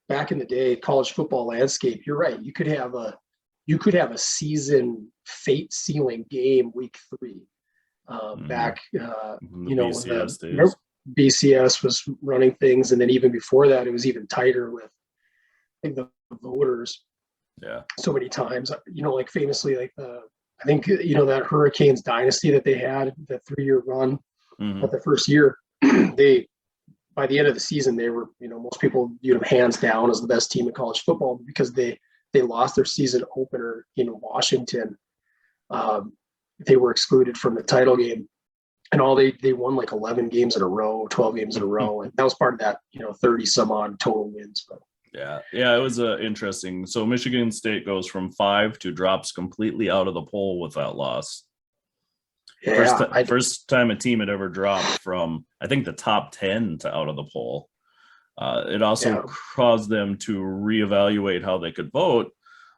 back in the day, college football landscape, you're right. You could have a season fate sealing game week 3. Back, you know, BCS when BCS was running things. And then even before that, it was even tighter with, I think, the voters. Yeah. So many times, you know, like famously, like I think, you know, that Hurricanes dynasty that they had, that 3-year run, but the first year, by the end of the season, they were, you know, most people viewed them hands down as the best team in college football because they lost their season opener in Washington. They were excluded from the title game, and they won like 11 games in a row, 12 games in a row, and that was part of that, you know, 30 some odd total wins. But yeah, it was interesting. So Michigan State goes from 5 to drops completely out of the poll with that loss. Yeah, first time a team had ever dropped from, I think, the top 10 to out of the poll. It also caused them to reevaluate how they could vote.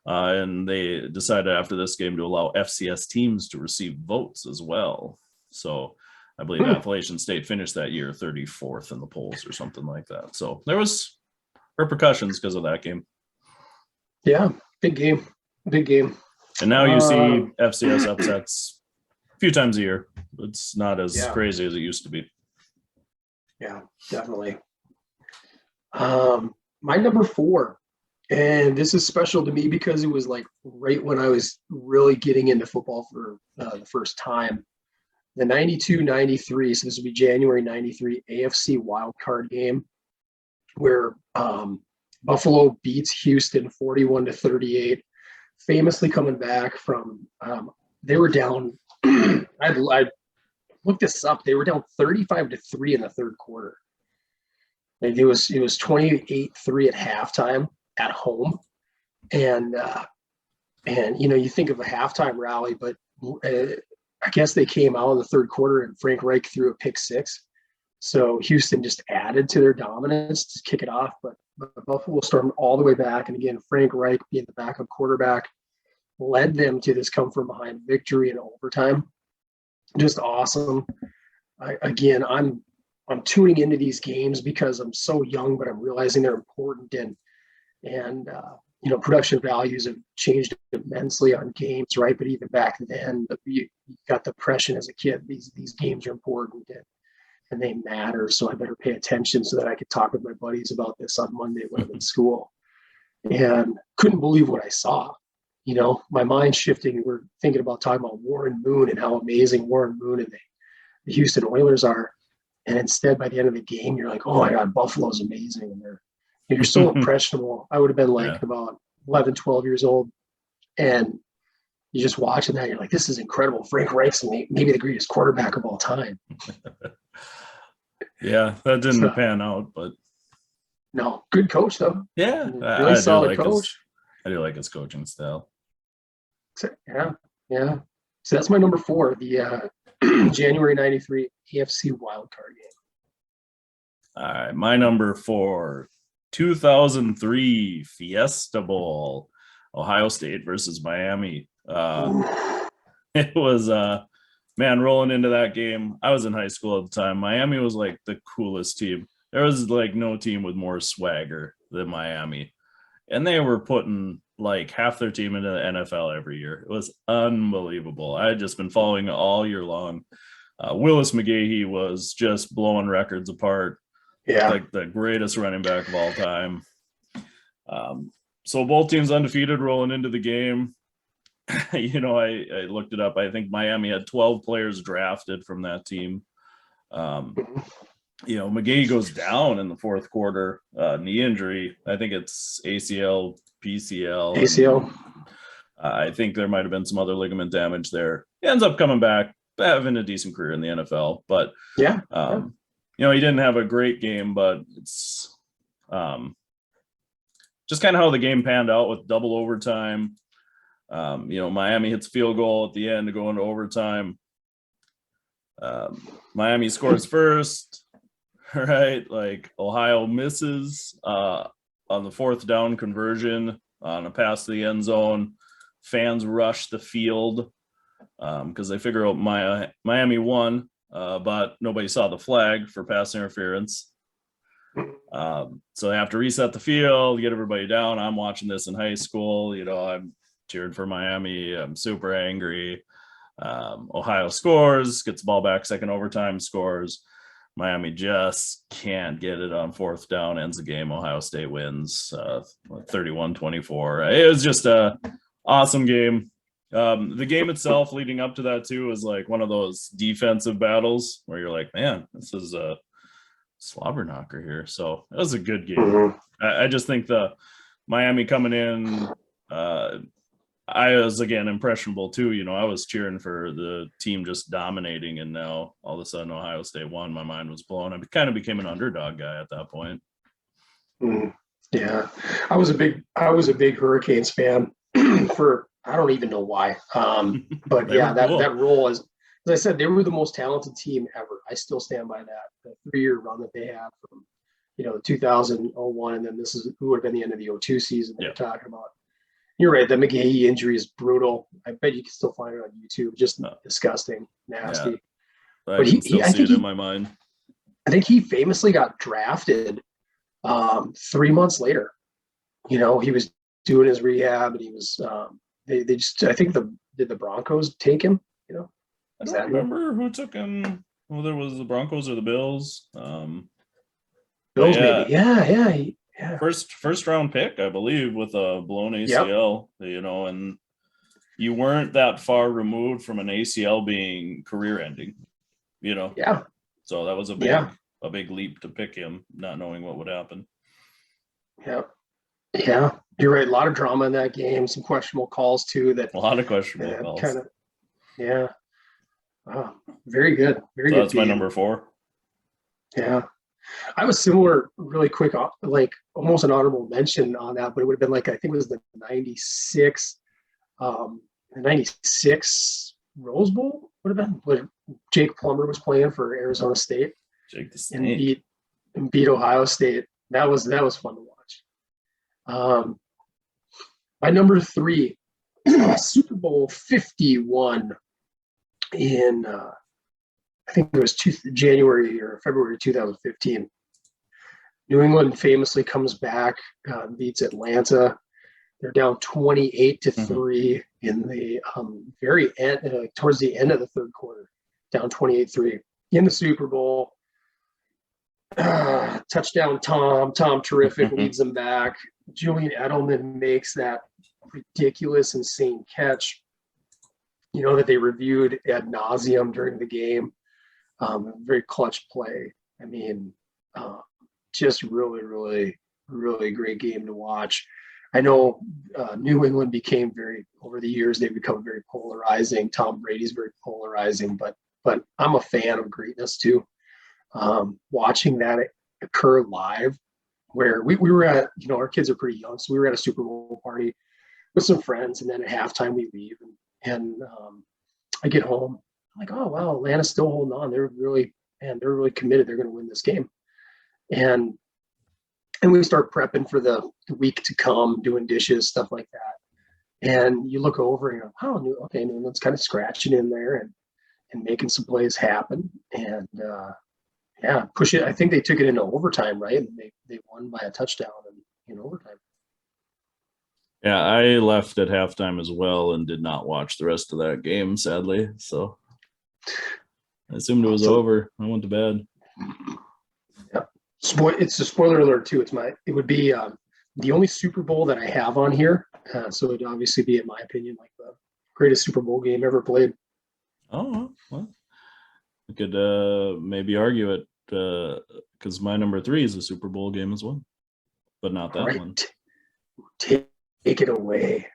And they decided after this game to allow FCS teams to receive votes as well. So I believe Appalachian State finished that year 34th in the polls or something like that. So there was repercussions because of that game. Yeah, big game. And now you see FCS upsets a few times a year. It's not as crazy as it used to be. Yeah, definitely. My number 4, and this is special to me because it was like right when I was really getting into football for the first time. The 92-93, so this would be January 93 AFC wildcard game where Buffalo beats Houston 41-38, famously coming back from they were down. I looked this up. They were down 35-3 in the third quarter. Like it was 28-3 at halftime at home, and you know, you think of a halftime rally, but I guess they came out in the third quarter and Frank Reich threw a pick 6. So Houston just added to their dominance to kick it off, but Buffalo stormed all the way back. And again, Frank Reich, being the backup quarterback, led them to this come from behind victory in overtime. Just awesome. I'm tuning into these games because I'm so young, but I'm realizing they're important. And production values have changed immensely on games, right? But even back then, you got the impression as a kid, these games are important and they matter. So I better pay attention so that I could talk with my buddies about this on Monday when I'm in school. And couldn't believe what I saw. My mind shifting. We're thinking about talking about Warren Moon and how amazing Warren Moon and the Houston Oilers are. And instead, by the end of the game, you're like, oh my God, Buffalo's amazing. And you're so impressionable. I would have been like about 11, 12 years old. And you're just watching that. You're like, this is incredible. Frank Reich's maybe the greatest quarterback of all time. Yeah, that didn't pan out, but no, good coach though. Yeah, really solid coach. I do like his coaching style. Yeah. So that's my number 4, the January '93 AFC wildcard game. All right, my number 4, 2003 Fiesta Bowl, Ohio State versus Miami. It was man, rolling into that game. I was in high school at the time. Miami was like the coolest team. There was like no team with more swagger than Miami. And they were putting like half their team into the NFL every year. It was unbelievable. I had just been following it all year long. Willis McGahee was just blowing records apart. Yeah. Like the greatest running back of all time. So both teams undefeated rolling into the game. I looked it up. I think Miami had 12 players drafted from that team. McGahee goes down in the fourth quarter, knee injury. I think it's ACL, PCL. ACL. I think there might have been some other ligament damage there. He ends up coming back, having a decent career in the NFL. But he didn't have a great game, but it's just kind of how the game panned out with double overtime. Miami hits a field goal at the end to go into overtime. Miami scores first, right? Like Ohio misses on the fourth down conversion on a pass to the end zone. Fans rush the field because they figure out Miami won, but nobody saw the flag for pass interference. So they have to reset the field, get everybody down. I'm watching this in high school. I'm cheering for Miami. I'm super angry. Ohio scores, gets the ball back, second overtime, scores. Miami just can't get it on fourth down, ends the game. Ohio State wins 31-24. It was just a awesome game. The game itself leading up to that too was like one of those defensive battles where you're like, man, this is a slobber knocker here. So it was a good game. Mm-hmm. I just think the Miami coming in, I was, again, impressionable too. I was cheering for the team just dominating, and now all of a sudden Ohio State won. My mind was blown. I kind of became an underdog guy at that point. Yeah, I was a big Hurricanes fan for, I don't even know why. But yeah, cool. that role is, as I said, they were the most talented team ever. I still stand by that. The 3-year run that they had from, the 2001, and then this is who would have been the end of the 02 season that we're talking about. You're right. The McGahee injury is brutal. I bet you can still find it on YouTube. Just disgusting, nasty. Yeah. But I still see it in my mind. I think he famously got drafted 3 months later. He was doing his rehab, and he was. They just. I think did the Broncos take him? I don't remember who took him. Whether it was the Broncos or the Bills. Bills, maybe. Yeah. First round pick, I believe, with a blown ACL, and you weren't that far removed from an ACL being career ending, Yeah. So that was a big leap to pick him, not knowing what would happen. Yeah. Yeah. You're right. A lot of drama in that game, some questionable calls too. A lot of questionable calls. Wow. Very good. Very so good. That's my number 4. Yeah. I was similar, really quick, like almost an honorable mention on that, but it would have been like, I think it was the 96 Rose Bowl would have been, where Jake Plummer was playing for Arizona State and beat Ohio State. That was fun to watch. My number 3, Super Bowl 51 in, I think it was January or February 2015. New England famously comes back, beats Atlanta. They're down 28 to Mhm. 3 in the very end, towards the end of the third quarter, down 28-3 in the Super Bowl. Touchdown Tom terrific, leads them back. Julian Edelman makes that ridiculous, insane catch, that they reviewed ad nauseum during the game. Very clutch play. I mean, just really, really, really great game to watch. I know New England became over the years, they've become very polarizing. Tom Brady's very polarizing, but I'm a fan of greatness too. Watching that occur live, where we were at, our kids are pretty young, so we were at a Super Bowl party with some friends, and then at halftime we leave, and I get home, I'm like, oh wow, Atlanta's still holding on. They're really committed. They're going to win this game, and we start prepping for the week to come, doing dishes, stuff like that. And you look over and you're like, oh, okay, New England's kind of scratching in there and making some plays happen, and push it. I think they took it into overtime, right? And they won by a touchdown in overtime. Yeah, I left at halftime as well and did not watch the rest of that game, sadly. So I assumed it was over. I went to bed. Yeah. It's a spoiler alert too. It would be the only Super Bowl that I have on here. So it'd obviously be, in my opinion, like the greatest Super Bowl game ever played. Oh, well, I could maybe argue it because my number 3 is a Super Bowl game as well, but not that one. Take it away.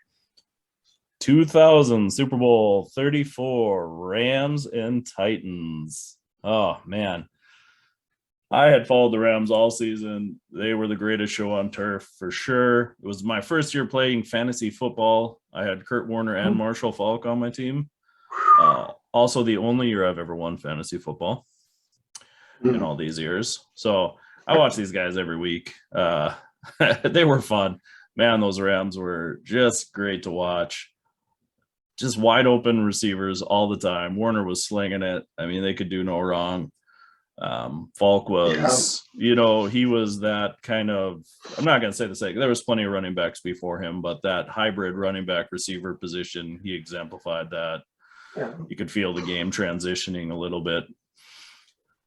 2000 Super Bowl 34, Rams and Titans. Oh man, I had followed the Rams all season. They were the greatest show on turf for sure. It was my first year playing fantasy football. I had Kurt Warner and Marshall Faulk on my team. Also the only year I've ever won fantasy football in all these years. So I watch these guys every week. They were fun. Man, those Rams were just great to watch. Just wide open receivers all the time. Warner was slinging it. I mean, they could do no wrong. Falk was, he was that kind of, I'm not going to say the same. There was plenty of running backs before him, but that hybrid running back receiver position, he exemplified that. Yeah. You could feel the game transitioning a little bit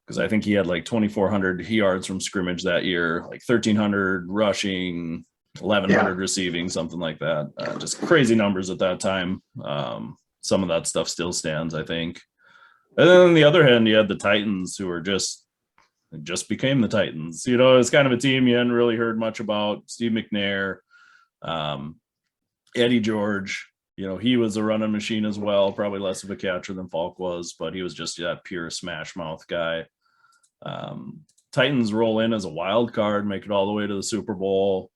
because I think he had like 2,400 yards from scrimmage that year, like 1,300 rushing, 1,100 receiving, something like that. Just crazy numbers at that time. Some of that stuff still stands, I think. And then on the other hand, you had the Titans, who were just became the Titans. It's kind of a team you hadn't really heard much about. Steve McNair, Eddie George. He was a running machine as well, probably less of a catcher than Falk was, but he was just that pure smash mouth guy. Titans roll in as a wild card, make it all the way to the Super Bowl.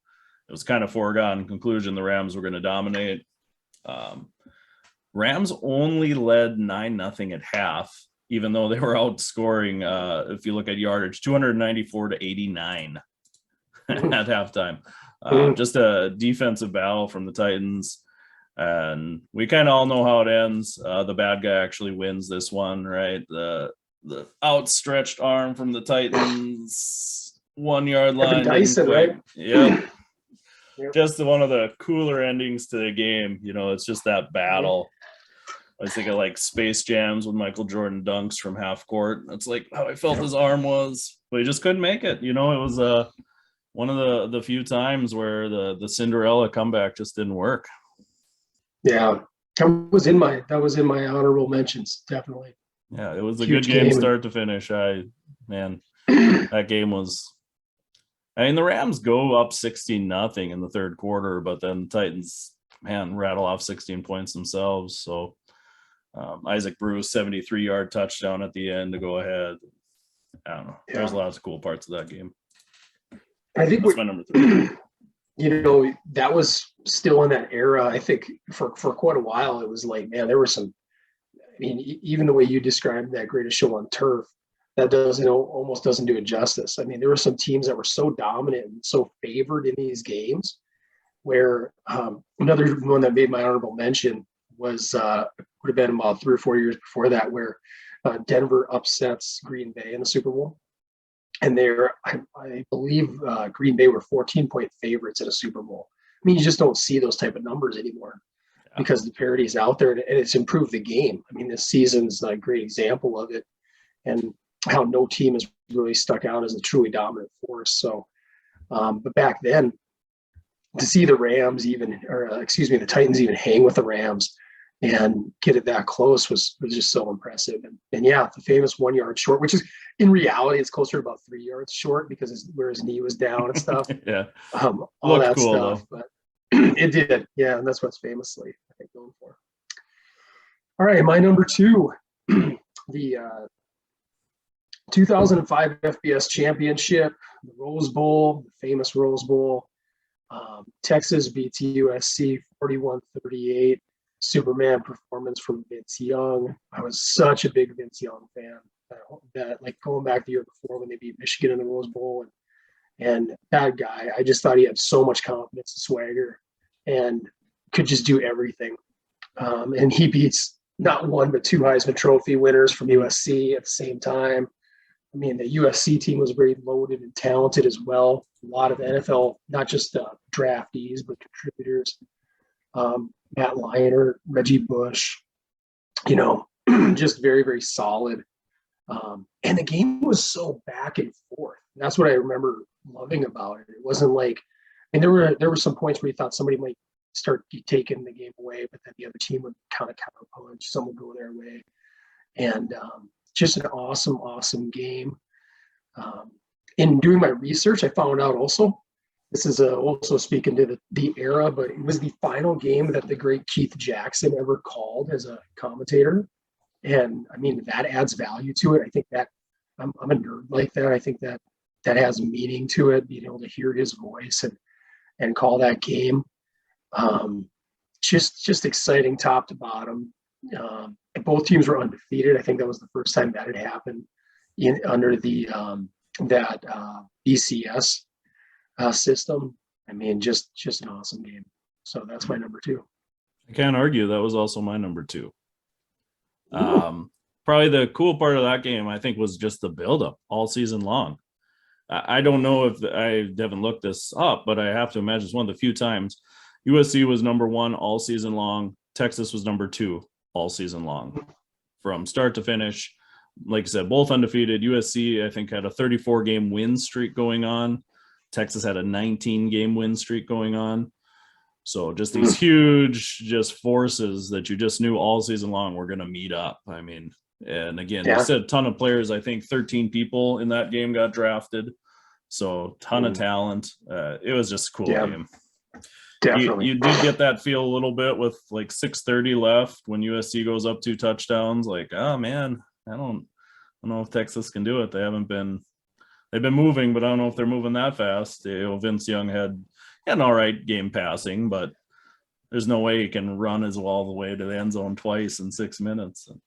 It was kind of foregone conclusion the Rams were going to dominate. Rams only led 9-0 at half, even though they were outscoring, if you look at yardage, 294 to 89 at halftime. Just a defensive battle from the Titans. And we kind of all know how it ends. The bad guy actually wins this one, right? The outstretched arm from the Titans 1 yard line. Dyson, right? Yeah. Just one of the cooler endings to the game. It's just that battle. I was thinking like Space Jams with Michael Jordan dunks from half court. That's like how I felt his arm was, but he just couldn't make it. It was one of the few times where the Cinderella comeback just didn't work. Yeah, that was in my honorable mentions, definitely. Yeah, it was a Huge good game game. start to finish. That game was. I mean, the Rams go up 16-0 in the third quarter, but then Titans, rattle off 16 points themselves. So Isaac Bruce, 73-yard touchdown at the end to go ahead. I don't know. Yeah. There's lots of cool parts of that game. I think That's my number 3. that was still in that era. I think for quite a while, it was like, man, there were some, even the way you described that greatest show on turf, that almost doesn't do it justice. There were some teams that were so dominant and so favored in these games where another one that made my honorable mention was would have been about 3 or 4 years before that, where Denver upsets Green Bay in the Super Bowl. And I believe Green Bay were 14-point favorites at a Super Bowl. mean, you just don't see those type of numbers anymore because the parity is out there and it's improved the game. I mean, this season's a great example of it, and how no team has really stuck out as a truly dominant force. So, but back then, to see the Rams the Titans even hang with the Rams and get it that close was just so impressive. And yeah, the famous 1 yard short, which is in reality, it's closer to about 3 yards short because where his knee was down and stuff. Yeah. All Looked that cool, stuff. though. But it did. Yeah. And that's what's famously, I think, known for. All right. My number 2, the 2005 FBS championship, the Rose Bowl, the famous Rose Bowl. Texas beats USC 41-38. Superman performance from Vince Young. I was such a big Vince Young fan. That like going back the year before when they beat Michigan in the Rose Bowl, and that guy, I just thought he had so much confidence and swagger, and could just do everything. And he beats not one but 2 Heisman Trophy winners from USC at the same time. I mean, the USC team was very loaded and talented as well. A lot of NFL, not just draftees, but contributors. Matt Leinart, Reggie Bush, just very, very solid. And the game was so back and forth. That's what I remember loving about it. It wasn't like, and there were some points where you thought somebody might start taking the game away, but then the other team would kind of counterpunch. Some would go their way. And just an awesome, awesome game. In doing my research, I found out also, this is also speaking to the era, but it was the final game that the great Keith Jackson ever called as a commentator. And I mean, that adds value to it. I think that I'm a nerd like that. I think that has meaning to it, being able to hear his voice and call that game. Just exciting top to bottom. Both teams were undefeated. I think that was the first time that had happened under the BCS system. I mean, just an awesome game. So that's my number 2. I can't argue. That was also my number 2. Probably the cool part of that game, I think, was just the buildup all season long. I don't know if I haven't looked this up, but I have to imagine it's one of the few times USC was number 1 all season long. Texas was number 2 all season long, from start to finish. Like I said, both undefeated. USC, I think, had a 34-game win streak going on. Texas had a 19-game win streak going on. So just these huge just forces that you just knew all season long were going to meet up. I mean, and again, you said a ton of players. I think 13 people in that game got drafted. So ton of talent. It was just a cool game. Definitely. You did get that feel a little bit with like 6:30 left when USC goes up 2 touchdowns. Like, oh man, I don't know if Texas can do it. They've been moving, but I don't know if they're moving that fast. Vince Young had an all right game passing, but there's no way he can run as well the way to the end zone twice in 6 minutes. And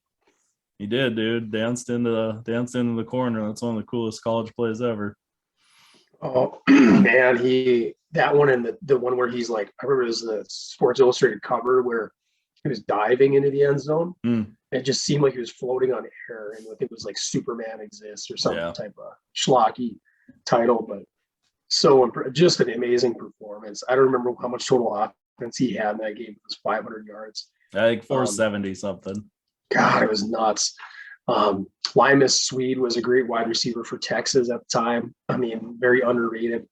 he did, dude. Danced into the corner. That's one of the coolest college plays ever. Oh man, that one and the one where he's like, I remember it was the Sports Illustrated cover where he was diving into the end zone. It just seemed like he was floating on air, and I think it was like Superman Exists or some type of schlocky title, but just an amazing performance. I don't remember how much total offense he had in that game. It was 500 yards. I think 470 something. God, it was nuts. Limas Swede was a great wide receiver for Texas at the time. I mean, very underrated.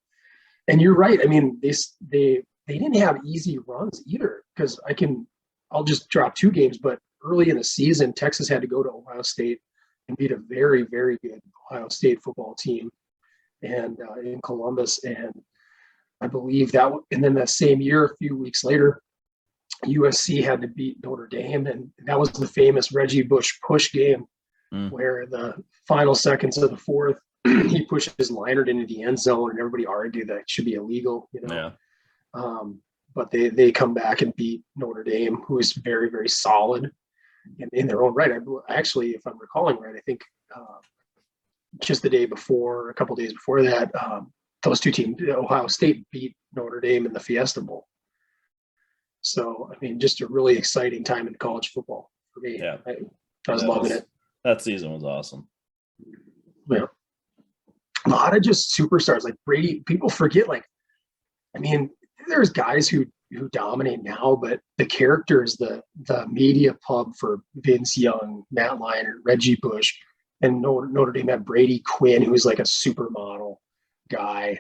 And you're right. I mean, they didn't have easy runs either, because I'll just drop 2 games, but early in the season, Texas had to go to Ohio State and beat a very, very good Ohio State football team and in Columbus. And I believe and then that same year, a few weeks later, USC had to beat Notre Dame. And that was the famous Reggie Bush push game where the final seconds of the fourth, he pushes Leinart into the end zone, and everybody argued that it should be illegal, but they come back and beat Notre Dame, who is very, very solid in their own right. Actually, if I'm recalling right, I think just a couple days before that, those 2 teams, Ohio State beat Notre Dame in the Fiesta Bowl. So, I mean, just a really exciting time in college football for me. Yeah. I was loving it. That season was awesome. Yeah. A lot of just superstars like Brady. People forget, like, I mean, there's guys who dominate now, but the characters, the media pub for Vince Young, Matt Leinart, Reggie Bush, and Notre Dame had Brady Quinn, who's like a supermodel guy,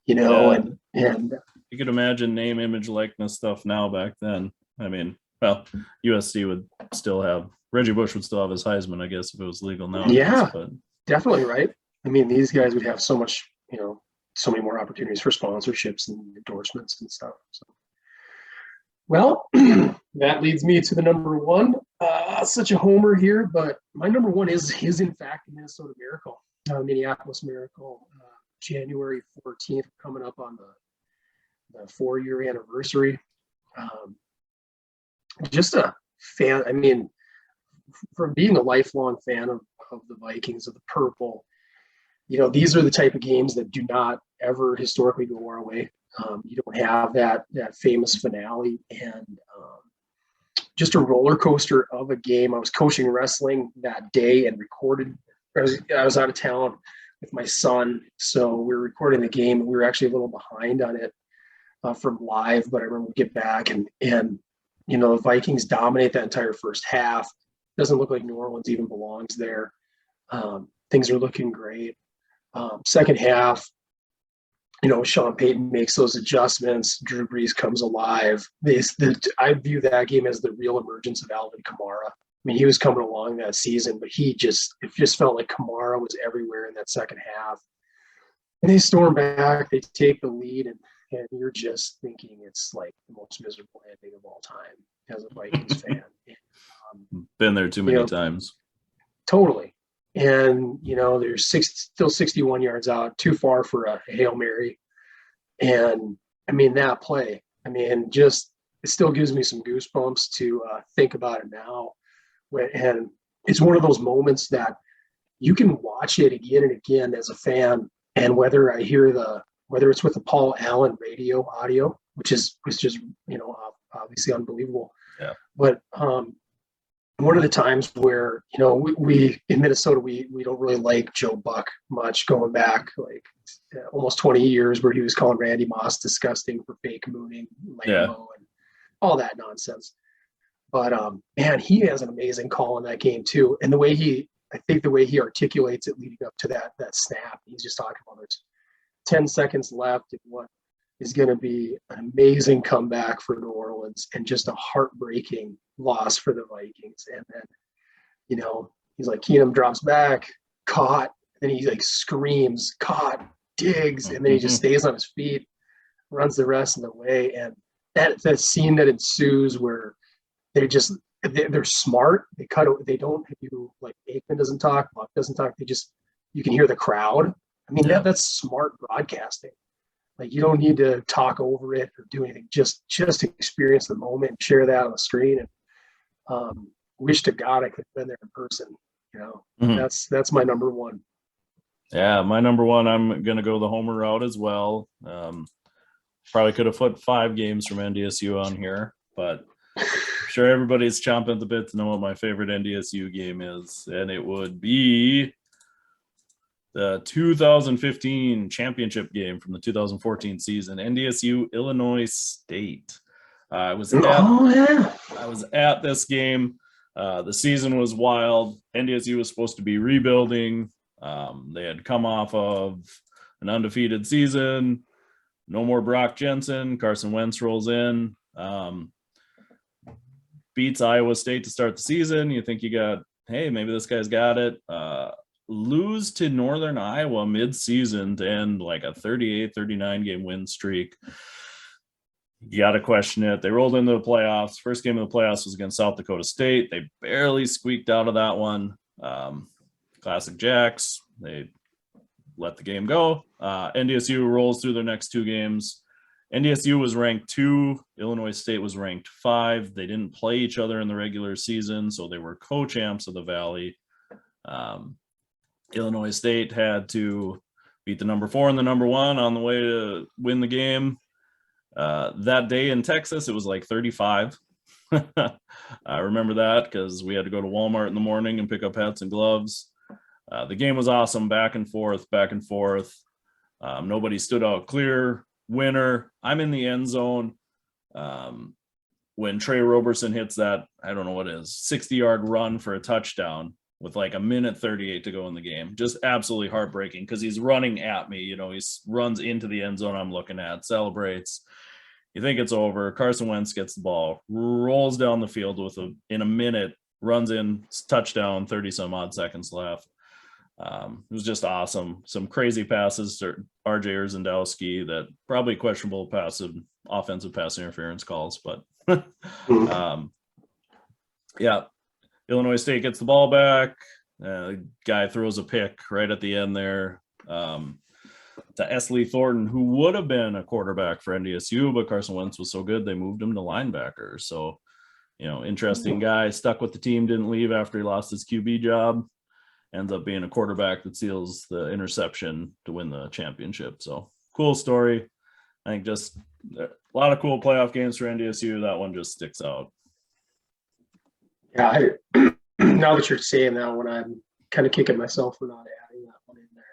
you know, Yeah. and You could imagine name, image, likeness stuff now back then. I mean, well, USC would still have Reggie Bush would still have his Heisman, I guess, if it was legal now. Yeah. But definitely right. I mean, these guys would have so much, you know, so many more opportunities for sponsorships and endorsements and stuff. So, well, that leads me to the number one. Such a homer here, but my number one is in fact the Minnesota Miracle, Minneapolis Miracle, January 14th, coming up on the 4-year anniversary. Just a fan. I mean, from being a lifelong fan of the Vikings, of the purple, you know, these are the type of games that do not ever historically go our way. You don't have that famous finale, and just a roller coaster of a game. I was coaching wrestling that day and recorded. I was out of town with my son, so we were recording the game, and we were actually a little behind on it from live. But I remember we get back, and you know, the Vikings dominate that entire first half. Doesn't look like New Orleans even belongs there. Things are looking great. Second half, you know, Sean Payton makes those adjustments. Drew Brees comes alive. I view that game as the real emergence of Alvin Kamara. I mean, he was coming along that season, but it just felt like Kamara was everywhere in that second half. And they storm back. They take the lead, and you're just thinking it's like the most miserable ending of all time as a Vikings fan. been there too many times. Totally. And, you know, there's still 61 yards out, too far for a Hail Mary. And, I mean, that play, I mean, just it still gives me some goosebumps to think about it now. And it's one of those moments that you can watch it again and again as a fan. And whether it's with the Paul Allen radio audio, which is just, you know, obviously unbelievable. Yeah. But one of the times where, you know, we in Minnesota, we don't really like Joe Buck much, going back like almost 20 years, where he was calling Randy Moss disgusting for fake mooning, Lambo, and all that nonsense. But man, he has an amazing call in that game too. And I think the way he articulates it leading up to that snap, he's just talking about there's 10 seconds left and what is going to be an amazing comeback for New Orleans and just a heartbreaking loss for the Vikings. And then, you know, he's like, Keenum drops back, caught, and then he like screams, caught, digs, and then he just stays on his feet, runs the rest of the way. And that scene that ensues where they're smart. They don't do, like, Aikman doesn't talk, Buck doesn't talk. You can hear the crowd. I mean, that's smart broadcasting. Like, you don't need to talk over it or do anything. Just experience the moment, share that on the screen, and wish to God I could have been there in person. You know, that's my number one. Yeah, my number one, I'm going to go the homer route as well. Probably could have put 5 games from NDSU on here, but I'm sure everybody's chomping at the bit to know what my favorite NDSU game is, and it would be the 2015 championship game from the 2014 season, NDSU Illinois State. I was at this game. The season was wild. NDSU was supposed to be rebuilding. They had come off of an undefeated season. No more Brock Jensen. Carson Wentz rolls in. Beats Iowa State to start the season. You think maybe this guy's got it. Lose to Northern Iowa mid-season to end like a 38-39 game win streak. You got to question it. They rolled into the playoffs. First game of the playoffs was against South Dakota State. They barely squeaked out of that one. Classic Jacks. They let the game go. NDSU rolls through their next 2 games. NDSU was ranked 2. Illinois State was ranked 5. They didn't play each other in the regular season, so they were co-champs of the Valley. Illinois State had to beat the number 4 and the number 1 on the way to win the game. That day in Texas, it was like 35. I remember that because we had to go to Walmart in the morning and pick up hats and gloves. The game was awesome, back and forth. Nobody stood out clear. winner. I'm in the end zone. When Trey Roberson hits that, I don't know what it is, 60-yard run for a touchdown with like a minute 38 to go in the game. Just absolutely heartbreaking because he's running at me. You know, he runs into the end zone I'm looking at, celebrates. You think it's over. Carson Wentz gets the ball, rolls down the field in a minute, runs in, touchdown, 30 some odd seconds left. It was just awesome. Some crazy passes to RJ Urzendowski that probably questionable offensive pass interference calls, but yeah, Illinois State gets the ball back. Guy throws a pick right at the end there to Esley Thornton, who would have been a quarterback for NDSU, but Carson Wentz was so good they moved him to linebacker. So, you know, interesting guy, stuck with the team, didn't leave after he lost his QB job. Ends up being a quarterback that seals the interception to win the championship. So cool story. I think just a lot of cool playoff games for NDSU. That one just sticks out. Yeah, now that you're saying that one, I'm kind of kicking myself for not adding that one in there.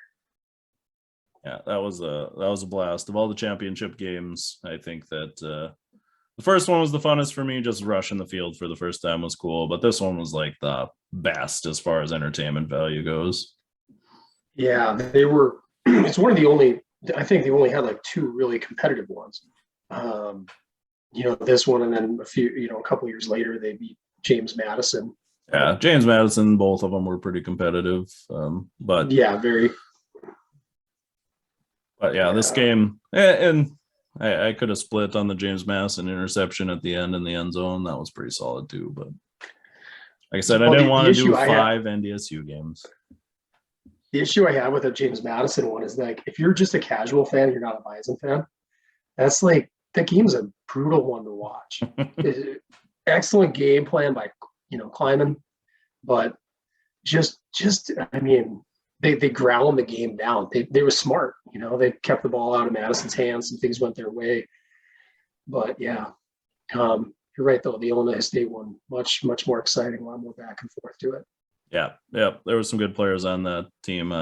Yeah, that was a blast. Of all the championship games, I think that the first one was the funnest for me. Just rushing the field for the first time was cool, but this one was like the best as far as entertainment value goes. Yeah, they were. It's one of the only. I think they only had like two really competitive ones. You know, this one, and then a couple years later, they beat James Madison. Yeah, James Madison, both of them were pretty competitive. But yeah, very. But yeah, this game, and I could have split on the James Madison interception at the end in the end zone. That was pretty solid too. But like I said, I didn't want to do 5 NDSU games. The issue I have with the James Madison one is like, if you're just a casual fan, you're not a Bison fan. That's like, that game's a brutal one to watch. Excellent game plan by, Kleiman, but just, I mean, they ground the game down. They were smart, they kept the ball out of Madison's hands and things went their way. But yeah, you're right though. The Illinois State one, much more exciting, a lot more back and forth to it. Yeah. There were some good players on that team.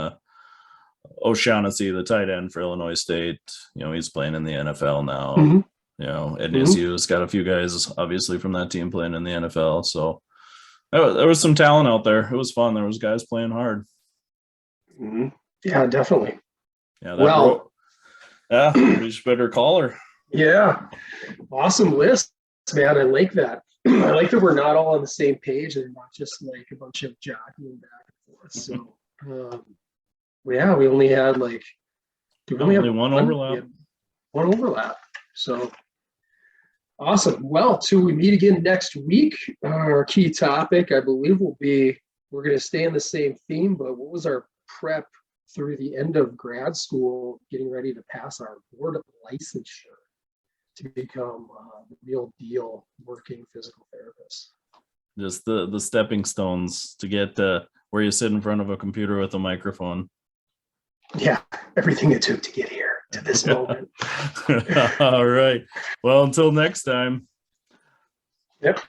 O'Shaughnessy, the tight end for Illinois State, he's playing in the NFL now. Mm-hmm. NDSU's got a few guys obviously from that team playing in the NFL. So there was some talent out there. It was fun. There was guys playing hard. Mm-hmm. Yeah, definitely. Yeah. We should better call her. Yeah. Awesome list, man. I like that. I like that we're not all on the same page and not just like a bunch of jockeying back and forth. So, we only had one overlap. One overlap. So awesome. Well, till we meet again next week, our key topic, I believe, will be, we're going to stay in the same theme, but what was our prep through the end of grad school, getting ready to pass our board licensure to become the real deal working physical therapist. Just the stepping stones to get where you sit in front of a computer with a microphone. Yeah, everything it took to get here to this moment. All right. Well, until next time. Yep.